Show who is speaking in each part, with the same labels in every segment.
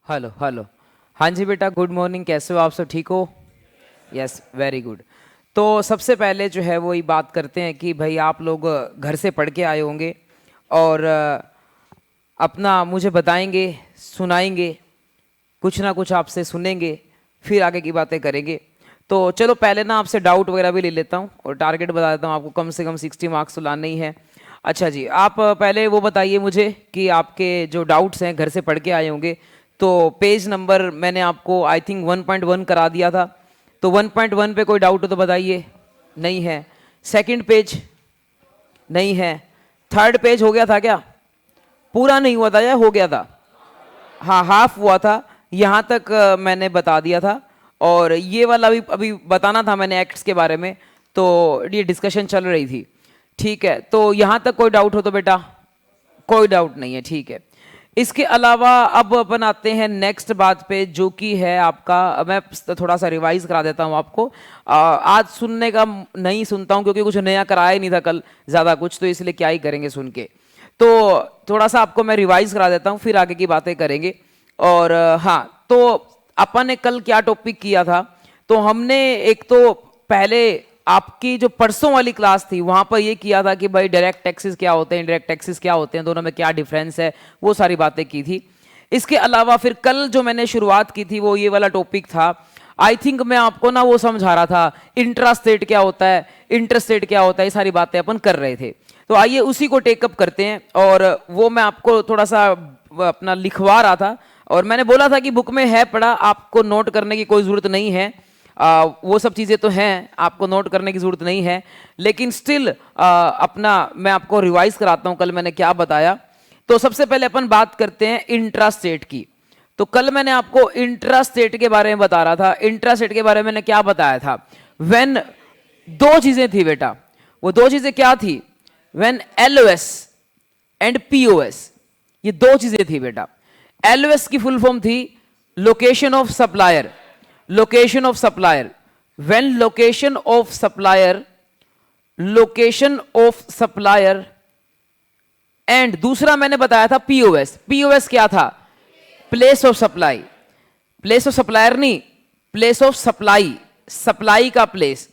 Speaker 1: Hello hello. हाँ जी बेटा, good morning. कैसे हो आप? सब ठीक हो? Yes, very good. तो सबसे पहले जो है वो ये बात करते हैं कि भाई आप लोग घर से पढ़ के आए होंगे और अपना मुझे बताएंगे, सुनाएंगे, कुछ ना कुछ आपसे सुनेंगे, फिर आगे की बातें करेंगे। तो चलो पहले ना आपसे डाउट वगैरह भी ले लेता हूँ और टारगेट बता देता हूँ आपको, कम से कम 60 मार्क्स तो लाना ही है। अच्छा जी, आप पहले वो बताइए मुझे कि आपके जो डाउट्स हैं घर से पढ़ के आए होंगे, तो पेज नंबर मैंने आपको आई थिंक 1.1 करा दिया था, तो 1.1 पे कोई डाउट हो तो बताइए। नहीं है। Second page? नहीं है। थर्ड पेज हो गया था क्या? पूरा नहीं हुआ था या हो गया था? हाँ, हाफ हुआ था। यहाँ तक मैंने बता दिया था। और ये वाला भी अभी बताना था मैंने एक्ट्स के बारे में, तो ये डिस्कशन चल रही थी। ठीक है, तो यहाँ तक कोई डाउट हो तो बेटा? कोई डाउट नहीं है, ठीक है। इसके अलावा अब अपन आते हैं नेक्स्ट बात पे, जो कि है आपका, मैं थोड़ा सा रिवाइज करा देता हूँ आपको। आज सुनने का नहीं सुनता हूँ क्योंकि कुछ नया कराया ही नहीं था कल ज़्यादा कुछ, तो इसलिए क्या ही करेंगे सुन के। तो थोड़ा सा आपको मैं रिवाइज करा देता हूँ, फिर आगे की बातें करेंगे। और हाँ, तो अपन ने कल क्या टॉपिक किया था? तो हमने एक तो पहले आपकी जो परसों वाली क्लास थी वहां पर ये किया था कि भाई डायरेक्ट टैक्सेस क्या होते हैं, इनडायरेक्ट टैक्सेस क्या होते हैं, दोनों में क्या डिफरेंस है, वो सारी बातें की थी। इसके अलावा फिर कल जो मैंने शुरुआत की थी वो ये वाला टॉपिक था। आई थिंक मैं आपको ना वो समझा रहा था, इंट्रा स्टेट क्या होता है, इंटर स्टेट क्या होता है, ये सारी बातें अपन कर रहे थे। तो आइए उसी को टेकअप करते हैं। और वो मैं आपको थोड़ा सा अपना लिखवा रहा था, और मैंने बोला था कि बुक में है पढ़ा, आपको नोट करने की कोई ज़रूरत नहीं है। वो सब चीज़ें तो हैं, आपको नोट करने की ज़रूरत नहीं है, लेकिन स्टिल अपना मैं आपको रिवाइज कराता हूँ कल मैंने क्या बताया। तो सबसे पहले अपन बात करते हैं इंट्रा स्टेट की। तो कल मैंने आपको इंट्रा स्टेट के बारे में बता रहा था। इंट्रा स्टेट के बारे में मैंने क्या बताया था? व्हेन दो चीज़ें थी बेटा। वो दो चीज़ें क्या थी? व्हेन एलओएस एंड पीओएस, ये दो चीज़ें थी बेटा। एलओएस की फुल फॉर्म थी location of supplier. Location of supplier, when location of supplier, location of supplier. And दूसरा मैंने बताया था पीओएस। पीओएस क्या था? Place of supply. Place of supplier नहीं, प्लेस ऑफ सप्लाई, सप्लाई का प्लेस।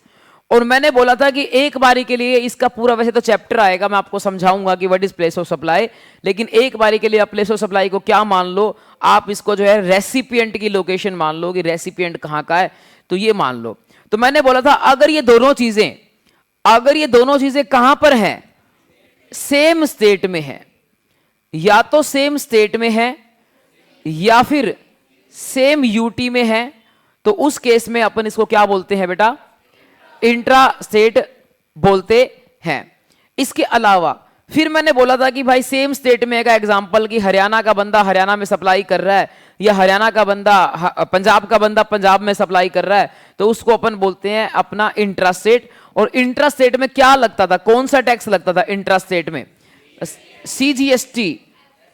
Speaker 1: और मैंने बोला था कि एक बारी के लिए इसका पूरा, वैसे तो चैप्टर आएगा मैं आपको समझाऊंगा कि what is place of supply, लेकिन एक बारी के लिए आप प्लेस ऑफ सप्लाई को क्या मान लो, आप इसको जो है रेसिपिएंट की लोकेशन मान लो कि रेसिपिएंट कहाँ का है, तो ये मान लो। तो मैंने बोला था अगर ये दोनों चीजें कहां पर हैं? सेम स्टेट में है, या तो सेम स्टेट में है या फिर सेम यूटी में है, तो उस केस में अपन इसको क्या बोलते हैं बेटा? इंट्रा स्टेट बोलते हैं। इसके अलावा फिर मैंने बोला था कि भाई सेम स्टेट में का एग्जांपल कि हरियाणा का बंदा हरियाणा में सप्लाई कर रहा है, या हरियाणा का बंदा पंजाब का बंदा पंजाब में सप्लाई कर रहा है, तो उसको अपन बोलते हैं अपना इंट्रा स्टेट। और इंट्रा स्टेट में क्या लगता था, कौन सा टैक्स लगता था इंट्रा स्टेट में?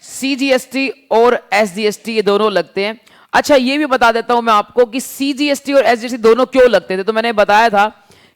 Speaker 1: सीजीएसटी और एसजीएसटी, ये दोनों लगते हैं। अच्छा, ये भी बता देता हूं मैं आपको कि सीजीएसटी और एसजीएसटी दोनों क्यों लगते थे। तो मैंने बताया था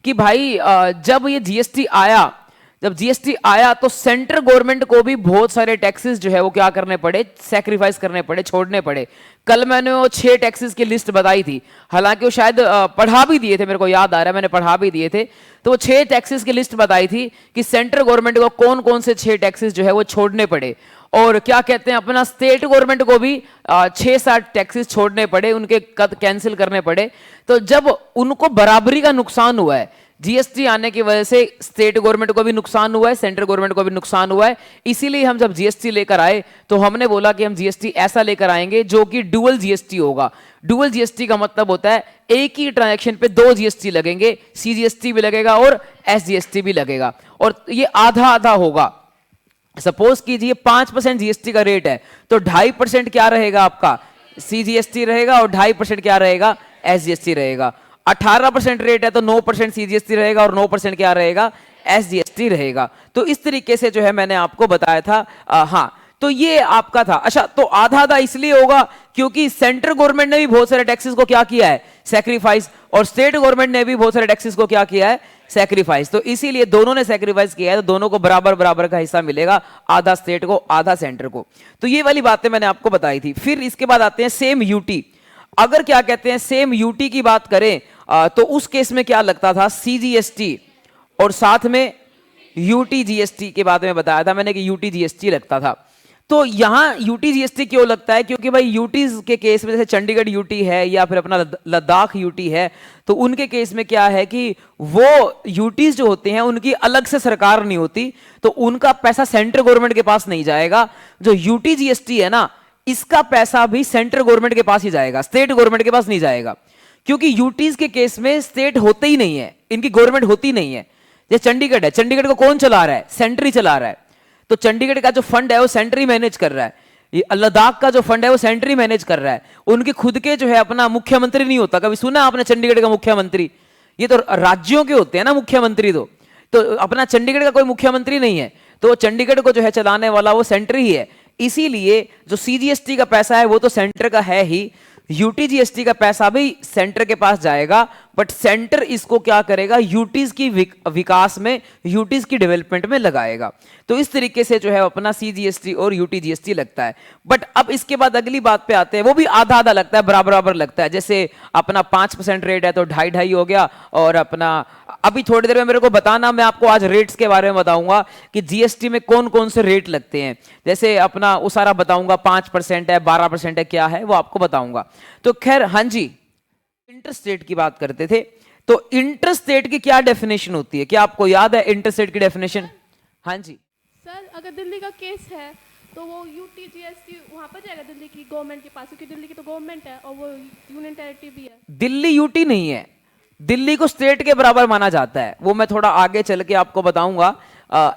Speaker 1: कि भाई जब जीएसटी आया तो सेंट्रल गवर्नमेंट को भी बहुत सारे टैक्सेस जो है वो क्या करने पड़े, सैक्रिफाइस करने पड़े, छोड़ने पड़े। कल मैंने वो 6 टैक्सेस की लिस्ट बताई थी, हालांकि वो शायद पढ़ा भी दिए थे, मेरे को याद आ रहा है मैंने पढ़ा भी दिए थे। तो वो 6 टैक्सेस की लिस्ट बताई थी कि सेंट्रल गवर्नमेंट को कौन कौन से 6 टैक्सेस जो है वो छोड़ने पड़े, और क्या कहते हैं अपना स्टेट गवर्नमेंट को भी 6-7 टैक्सेस छोड़ने पड़े, उनके कद कैंसिल करने पड़े। तो जब उनको बराबरी का नुकसान हुआ है, जीएसटी आने की वजह से स्टेट गवर्नमेंट को भी नुकसान हुआ है, सेंट्रल गवर्नमेंट को भी नुकसान हुआ है, इसीलिए हम जब जीएसटी लेकर आए तो हमने बोला कि हम जीएसटी ऐसा लेकर आएंगे जो कि डुअल जीएसटी होगा। डुअल जीएसटी का मतलब होता है एक ही ट्रांजैक्शन पे 2 जीएसटी लगेंगे, सीजीएसटी भी लगेगा और एसजीएसटी भी लगेगा, और ये आधा आधा होगा। सपोज कीजिए 5% जीएसटी का रेट है, तो 2.5% क्या रहेगा आपका? सीजीएसटी रहेगा, और 2.5% क्या रहेगा? एसजीएसटी रहेगा। 18% रेट है तो 9% सीजीएसटी रहेगा, और 9% क्या रहेगा? एसजीएसटी रहेगा। तो इस तरीके से जो है मैंने आपको बताया था। हाँ, तो ये आपका था। अच्छा, तो आधा आधा इसलिए होगा क्योंकि सेंट्रल गवर्नमेंट ने भी बहुत सारे टैक्सेस को क्या किया है? सैक्रिफाइस, और स्टेट गवर्नमेंट ने भी बहुत सारे टैक्सेस को क्या किया है? सेक्रीफाइस। तो इसीलिए दोनों ने सेक्रीफाइस किया है, तो दोनों को बराबर बराबर का हिस्सा मिलेगा, आधा स्टेट को आधा सेंटर को। तो ये वाली बातें मैंने आपको बताई थी। फिर इसके बाद आते हैं सेम यूटी। अगर क्या कहते हैं सेम यूटी की बात करें तो उस केस में क्या लगता था, सीजीएसटी और साथ में यूटी जीएसटी के बारे में बताया था मैंने कि यूटी जीएसटी लगता था। तो यहां यूटी जीएसटी क्यों लगता है, क्योंकि भाई यूटी के केस में जैसे चंडीगढ़ यूटी है या फिर अपना लद्दाख यूटी है, तो उनके केस में क्या है कि वो यूटीज जो होते हैं उनकी अलग से सरकार नहीं होती, तो उनका पैसा सेंट्रल गवर्नमेंट के पास नहीं जाएगा। जो यूटी जीएसटी है ना, इसका पैसा भी सेंट्रल गवर्नमेंट के पास ही जाएगा, स्टेट गवर्नमेंट के पास नहीं जाएगा। क्योंकि यूटीज के केस में स्टेट होते ही नहीं है, इनकी गवर्नमेंट होती नहीं है। जैसे चंडीगढ़ है, चंडीगढ़ को कौन चला रहा है, सेंटर ही चला रहा है। तो चंडीगढ़ का जो फंड है वो सेंटर ही मैनेज कर रहा है। ये लद्दाख का जो फंड है वो सेंटर ही मैनेज कर रहा है। उनके खुद के जो है अपना मुख्यमंत्री नहीं होता। कभी सुना आपने चंडीगढ़ का मुख्यमंत्री? ये तो राज्यों के होते हैं ना मुख्यमंत्री। तो अपना चंडीगढ़ का कोई मुख्यमंत्री नहीं है, तो चंडीगढ़ को जो है चलाने वाला वो सेंटर ही है। इसीलिए जो सीजीएसटी का पैसा है वो तो सेंटर का है ही, यूटीजीएसटी का पैसा भी सेंटर के पास जाएगा, बट सेंटर इसको क्या करेगा, यूटीज की विकास में, यूटीज की डेवलपमेंट में लगाएगा। तो इस तरीके से जो है अपना सीजीएसटी और यूटीजीएसटी लगता है। बट अब इसके बाद अगली बात पे आते हैं, वो भी आधा आधा लगता है, बराबर बराबर लगता है। जैसे अपना 5% रेट है तो 2.5 हो गया, और अपना अभी थोड़ी देर में मेरे को बताना, मैं आपको आज रेट्स के बारे में बताऊंगा कि जीएसटी में कौन कौन से रेट लगते हैं। जैसे अपना वो सारा बताऊंगा, 5% है, 12% है, क्या है वो आपको बताऊंगा। तो खैर हाँ जी, इंटरस्टेट की बात करते थे। तो इंटरस्टेट की क्या डेफिनेशन होती है, क्या आपको याद है इंटरस्टेट की डेफिनेशन? हाँ जी
Speaker 2: सर, अगर दिल्ली का केस है तो वो यूटी जीएसटी वहां पर जाएगा दिल्ली की गवर्नमेंट के पास, क्योंकि दिल्ली की तो गवर्नमेंट है और वो यूनियन टेरिटरी भी है।
Speaker 1: दिल्ली यूटी नहीं है, दिल्ली को स्टेट के बराबर माना जाता है, वो मैं थोड़ा आगे चल के आपको बताऊंगा।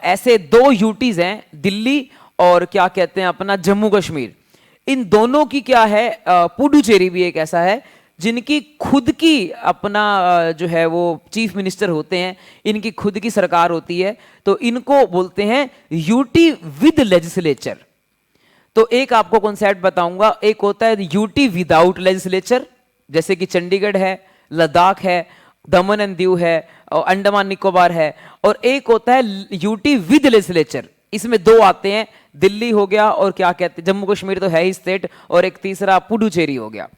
Speaker 1: ऐसे 2 यूटीज हैं, दिल्ली और क्या कहते हैं अपना जम्मू कश्मीर। इन दोनों की क्या है, पुडुचेरी भी एक ऐसा है जिनकी खुद की अपना जो है वो चीफ मिनिस्टर होते हैं, इनकी खुद की सरकार होती है, तो इनको बोलते हैं यूटी विद लेजिस्लेचर। तो एक आपको कॉन्सेप्ट बताऊंगा, एक होता है यूटी विदाउट लेजिस्लेचर, जैसे कि चंडीगढ़ है, लद्दाख है, दमन एंड दीव है, और अंडमान निकोबार है, और एक होता है यूटी विद लेजिस्लेचर। इसमें 2 आते हैं, दिल्ली हो गया और क्या कहते हैं जम्मू कश्मीर तो है ही स्टेट, और एक तीसरा पुडुचेरी हो गया।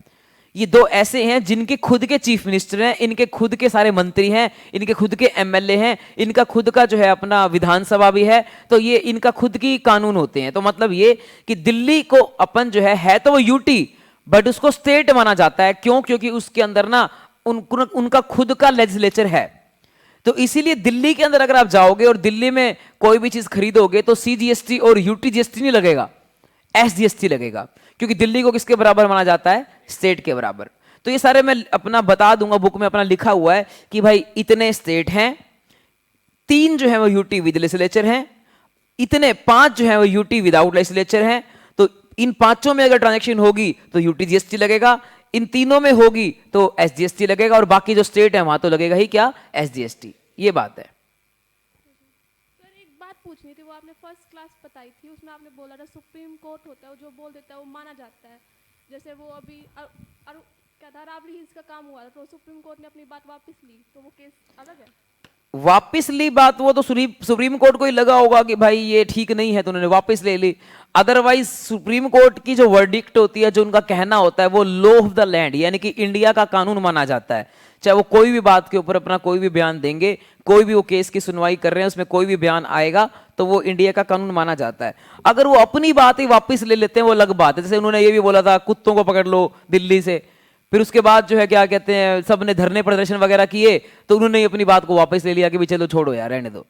Speaker 1: ये 2 ऐसे हैं जिनके खुद के चीफ मिनिस्टर हैं, इनके खुद के सारे मंत्री हैं, इनके खुद के एमएलए हैं, इनका खुद का जो है अपना विधानसभा भी है, तो ये इनका खुद की कानून होते हैं। तो मतलब ये कि दिल्ली को अपन जो है तो वो यूटी, बट उसको स्टेट माना जाता है। क्यों? क्योंकि उसके अंदर ना उनका खुद का लेजिस्लेचर है। तो इसीलिए दिल्ली के अंदर अगर आप जाओगे और दिल्ली में कोई भी चीज खरीदोगे तो सीजीएसटी और यूटीजीएसटी नहीं लगेगा, एसजीएसटी लगेगा, क्योंकि दिल्ली को किसके बराबर माना जाता है, स्टेट के बराबर। तो ये सारे मैं अपना बता दूंगा, बुक में अपना लिखा हुआ है कि भाई इतने स्टेट हैं, 3 जो है वो यूटी विद लेजिस्लेचर हैं, इतने 5 जो है वो यूटी विदाउट लेजिस्लेचर हैं। तो इन 5 में अगर ट्रांजैक्शन होगी तो यूटीजीएसटी लगेगा, इन 3 में होगी तो एसजीएसटी लगेगा, और बाकी जो स्टेट है वहां तो लगेगा ही क्या, एसजीएसटी। ये बात है।
Speaker 2: सर, एक बात पूछनी थी, वो आपने फर्स्ट क्लास बताई थी, उसमें आपने बोला था सुप्रीम कोर्ट होता है, वो जो बोल देता है वो माना जाता है। जैसे वो अभी क्या था, राबड़ी हिल्स का काम हुआ था, तो सुप्रीम कोर्ट ने अपनी बात वापस ली, तो वो केस अलग है।
Speaker 1: वापस ली बात, वो तो सुप्रीम कोर्ट को ही लगा होगा कि भाई ये ठीक नहीं है, तो उन्होंने वापस ले ली। अदरवाइज सुप्रीम कोर्ट की जो वर्डिक्ट होती है, जो उनका कहना होता है, वो लॉ ऑफ द लैंड यानी कि इंडिया का कानून माना जाता है। चाहे वो कोई भी बात के ऊपर अपना कोई भी बयान देंगे, कोई भी वो केस की सुनवाई कर रहे हैं, उसमें कोई भी बयान आएगा तो वो इंडिया का कानून माना जाता है। अगर वो अपनी बात ही वापस ले लेते हैं वो अलग बात है। जैसे उन्होंने ये भी बोला था कुत्तों को पकड़ लो दिल्ली से, फिर उसके बाद जो है क्या कहते हैं सब ने धरने प्रदर्शन वगैरह किए, तो उन्होंने अपनी बात को वापस ले लिया कि भाई चलो छोड़ो यार, रहने दो।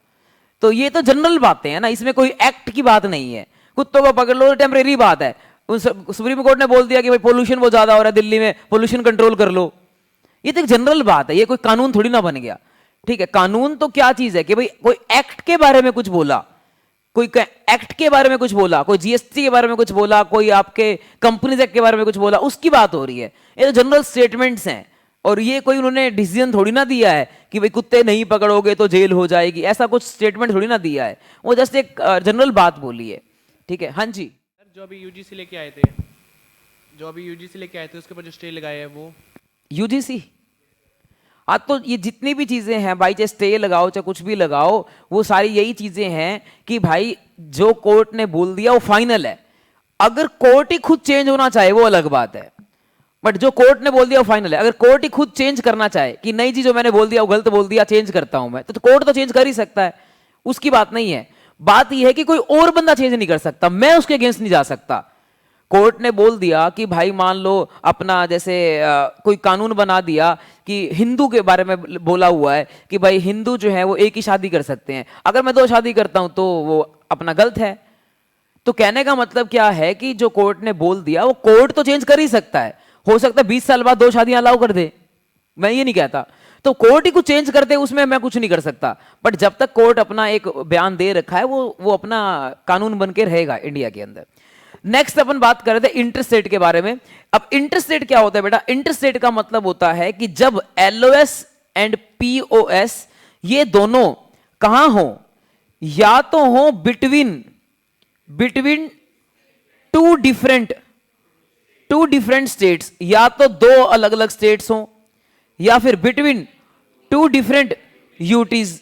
Speaker 1: तो ये तो जनरल बातें हैं ना, इसमें कोई एक्ट की बात नहीं है। कुत्तों को पकड़ लो टेम्परेरी बात है। सुप्रीम कोर्ट ने बोल दिया कि भाई पोल्यूशन बहुत ज्यादा हो रहा है दिल्ली में, पोल्यूशन कंट्रोल कर लो। ये तो एक जनरल बात है, ये कोई कानून थोड़ी ना बन गया। ठीक है, कानून तो क्या चीज है कि भाई कोई एक्ट के बारे में कुछ बोला, कोई एक्ट के बारे में कुछ बोला, कोई जीएसटी के बारे में कुछ बोला, कोई आपके कंपनीज एक्ट के बारे में कुछ बोला, उसकी बात हो रही है। ये तो जनरल स्टेटमेंट्स हैं, और ये कोई उन्होंने डिसीजन थोड़ी ना दिया है कि भाई कुत्ते नहीं पकड़ोगे तो जेल हो जाएगी, ऐसा कुछ स्टेटमेंट थोड़ी ना दिया है। वो जस्ट एक जनरल बात बोली है। ठीक है, हाँ जी।
Speaker 3: जो अभी यूजीसी लेके आए थे, उसके ऊपर जो स्टे लगाए है वो
Speaker 1: यूजीसी, हाँ, तो ये जितनी भी चीजें हैं भाई, चाहे स्टे लगाओ चाहे कुछ भी लगाओ, वो सारी यही चीजें हैं कि भाई जो कोर्ट ने बोल दिया वो फाइनल है। अगर कोर्ट ही खुद चेंज होना चाहे वो अलग बात है, बट जो कोर्ट ने बोल दिया वो फाइनल है। अगर कोर्ट ही खुद चेंज करना चाहे कि नहीं जी जो मैंने बोल दिया वो गलत बोल दिया, चेंज करता हूं मैं, तो कोर्ट तो चेंज कर ही सकता है, उसकी बात नहीं है। बात यह है कि कोई और बंदा चेंज नहीं कर सकता, मैं उसके अगेंस्ट नहीं जा सकता। कोर्ट ने बोल दिया कि भाई मान लो अपना जैसे कोई कानून बना दिया कि हिंदू के बारे में बोला हुआ है कि भाई हिंदू जो है वो एक ही शादी कर सकते हैं, अगर मैं 2 शादी करता हूं तो वो अपना गलत है। तो कहने का मतलब क्या है कि जो कोर्ट ने बोल दिया वो कोर्ट तो चेंज कर ही सकता है। हो सकता है 20 साल बाद 2 शादियां अलाउ कर दे, मैं ये नहीं कहता। तो कोर्ट ही कुछ चेंज कर दे, उसमें मैं कुछ नहीं कर सकता। बट जब तक कोर्ट अपना एक बयान दे रखा है वो अपना कानून बन के रहेगा इंडिया के अंदर। नेक्स्ट अपन बात कर रहे थे इंटरस्टेट के बारे में। अब इंटरस्टेट क्या होता है बेटा? इंटरस्टेट का मतलब होता है कि जब एलओएस एंड पीओएस ये दोनों कहां हो, या तो हो बिटवीन टू डिफरेंट स्टेट्स, या तो 2 अलग अलग स्टेट्स हो, या फिर बिटवीन 2 डिफरेंट यूटीज,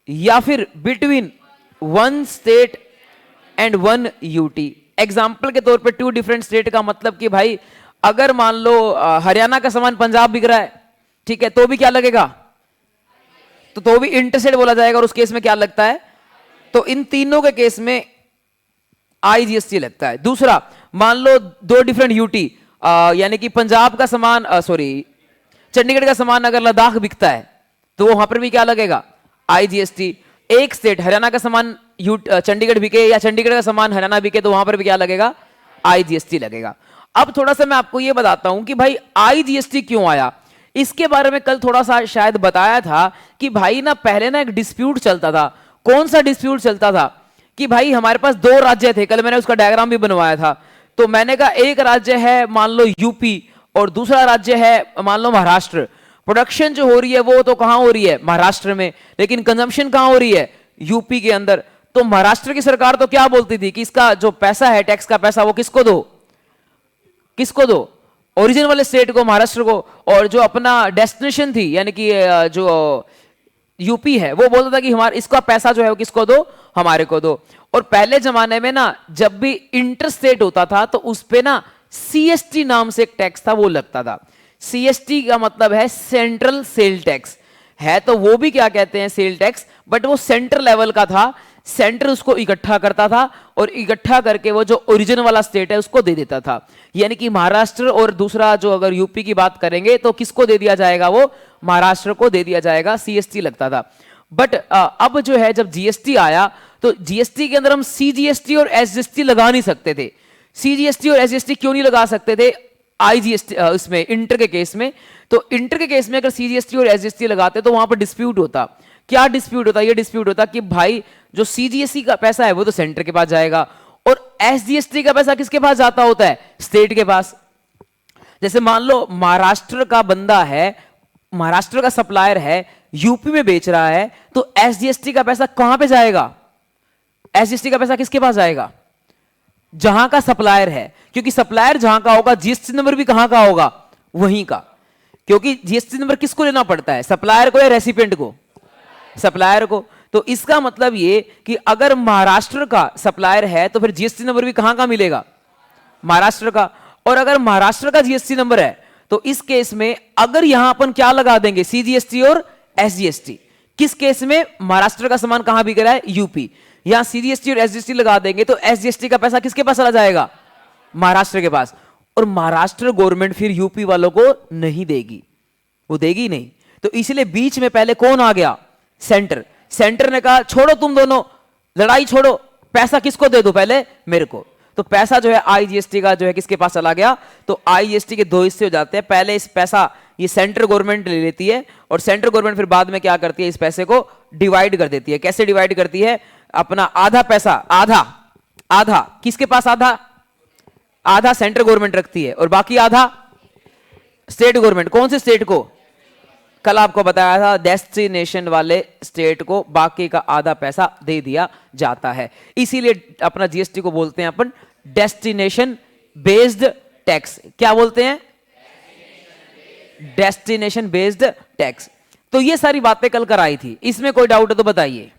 Speaker 1: या फिर between 1 state and 1 UT. Example के तौर पे 2 डिफरेंट स्टेट का मतलब कि भाई अगर मान लो हरियाणा का सामान पंजाब बिक रहा है, ठीक है, तो भी क्या लगेगा? तो भी इंटरस्टेट बोला जाएगा। और उस केस में क्या लगता है? तो इन तीनों के केस में आईजीएसटी लगता है। दूसरा, मान लो 2 डिफरेंट यूटी, यानी कि पंजाब का सामान चंडीगढ़ का सामान अगर लद्दाख बिकता है तो वहां पर भी क्या लगेगा? आईजीएसटी। एक स्टेट हरियाणा का सामान चंडीगढ़ बिके या चंडीगढ़ का सामान हरियाणा बिके तो वहां पर भी क्या लगेगा? आईजीएसटी लगेगा। अब थोड़ा सा मैं आपको यह बताता हूं कि भाई आईजीएसटी क्यों आया। इसके बारे में कल थोड़ा सा शायद बताया था कि भाई ना पहले ना एक डिस्प्यूट चलता था। कौन सा डिस्प्यूट चलता था? कि भाई हमारे पास 2 राज्य थे, कल मैंने उसका डायग्राम भी बनवाया था। तो मैंने कहा एक राज्य है मान लो यूपी और दूसरा राज्य है मान लो महाराष्ट्र। प्रोडक्शन जो हो रही है वो तो कहां हो रही है? महाराष्ट्र में, लेकिन कंजम्पशन कहां हो रही है? यूपी के अंदर। तो महाराष्ट्र की सरकार तो क्या बोलती थी कि इसका जो पैसा है, टैक्स का पैसा, वो किसको दो? ओरिजिन वाले स्टेट को, महाराष्ट्र को। और जो अपना डेस्टिनेशन थी यानी कि जो यूपी है वो बोलता था कि हमारा इसका पैसा जो है वो किसको दो? हमारे को दो। और पहले जमाने में ना जब भी इंटरस्टेट होता था तो उस पे ना सीएसटी नाम से एक टैक्स था, वो लगता था। सीएसटी का मतलब है सेंट्रल सेल टैक्स है। तो वो भी क्या कहते हैं? सेल टैक्स, बट वो सेंट्रल लेवल का था। सेंटर उसको इकट्ठा करता था और इकट्ठा करके वो जो ओरिजिन वाला स्टेट है उसको दे देता था। यानी कि महाराष्ट्र और दूसरा जो अगर यूपी की बात करेंगे तो किसको दे दिया जाएगा? वो महाराष्ट्र को दे दिया जाएगा। सीएसटी लगता था। बट अब जो है जब जीएसटी आया तो जीएसटी के अंदर हम सीजीएसटी और एसजीएसटी लगा नहीं सकते थे। सीजीएसटी और एसजीएसटी क्यों नहीं लगा सकते थे? आईजीएसटी इसमें इंटर के केस में। तो इंटर के केस में अगर सीजीएसटी और एसजीएसटी लगाते तो वहां पर डिस्प्यूट होता। क्या डिस्प्यूट होता? ये डिस्प्यूट होता कि भाई जो सीजीएसटी का पैसा है वो तो सेंटर के पास जाएगा और एसजीएसटी का पैसा किसके पास जाता होता है? स्टेट के पास। जैसे मान लो महाराष्ट्र का बंदा है, महाराष्ट्र का सप्लायर है, यूपी में बेच रहा है, तो एसजीएसटी का पैसा कहां पे जाएगा? एसजीएसटी का पैसा किसके पास जाएगा? जहां का सप्लायर है, क्योंकि सप्लायर जहां का होगा जीएसटी नंबर भी कहां का होगा? वहीं का। क्योंकि जीएसटी नंबर किसको लेना पड़ता है? सप्लायर को या रेसिपिएंट को? सप्लायर को। तो इसका मतलब ये कि अगर महाराष्ट्र का सप्लायर है तो फिर जीएसटी नंबर भी कहां का मिलेगा? महाराष्ट्र का। और अगर महाराष्ट्र का जीएसटी नंबर है तो इस केस में अगर यहां अपन क्या लगा देंगे? सीजीएसटी और एसजीएसटी। किस केस में? महाराष्ट्र का सामान कहां बिक रहा है? यूपी। यहां सीजीएसटी और एसजीएसटी लगा देंगे तो एसजीएसटी का पैसा किसके पास चला जाएगा? महाराष्ट्र के पास। और महाराष्ट्र गवर्नमेंट फिर यूपी वालों को नहीं देगी, वो देगी नहीं। तो इसलिए बीच में पहले कौन आ गया? सेंटर। सेंटर ने कहा छोड़ो तुम दोनों, लड़ाई छोड़ो, पैसा किसको दे दो? पहले मेरे को। तो पैसा जो है आईजीएसटी का जो है किसके पास चला गया? तो आईजीएसटी के 2 हिस्से हो जाते हैं। पहले इस पैसा ये सेंट्रल गवर्नमेंट ले लेती है और सेंट्रल गवर्नमेंट फिर बाद में क्या करती है? इस पैसे को डिवाइड कर देती है। कैसे डिवाइड करती है? अपना आधा पैसा, आधा किसके पास? आधा सेंट्रल गवर्नमेंट रखती है और बाकी आधा स्टेट गवर्नमेंट। कौन से स्टेट को? कल आपको बताया था डेस्टिनेशन वाले स्टेट को बाकी का आधा पैसा दे दिया जाता है। इसीलिए अपना जीएसटी को बोलते हैं अपन डेस्टिनेशन बेस्ड टैक्स। क्या बोलते हैं? Destination based tax. तो ये सारी बातें कल कराई थी, इसमें कोई डाउट है तो बताइए।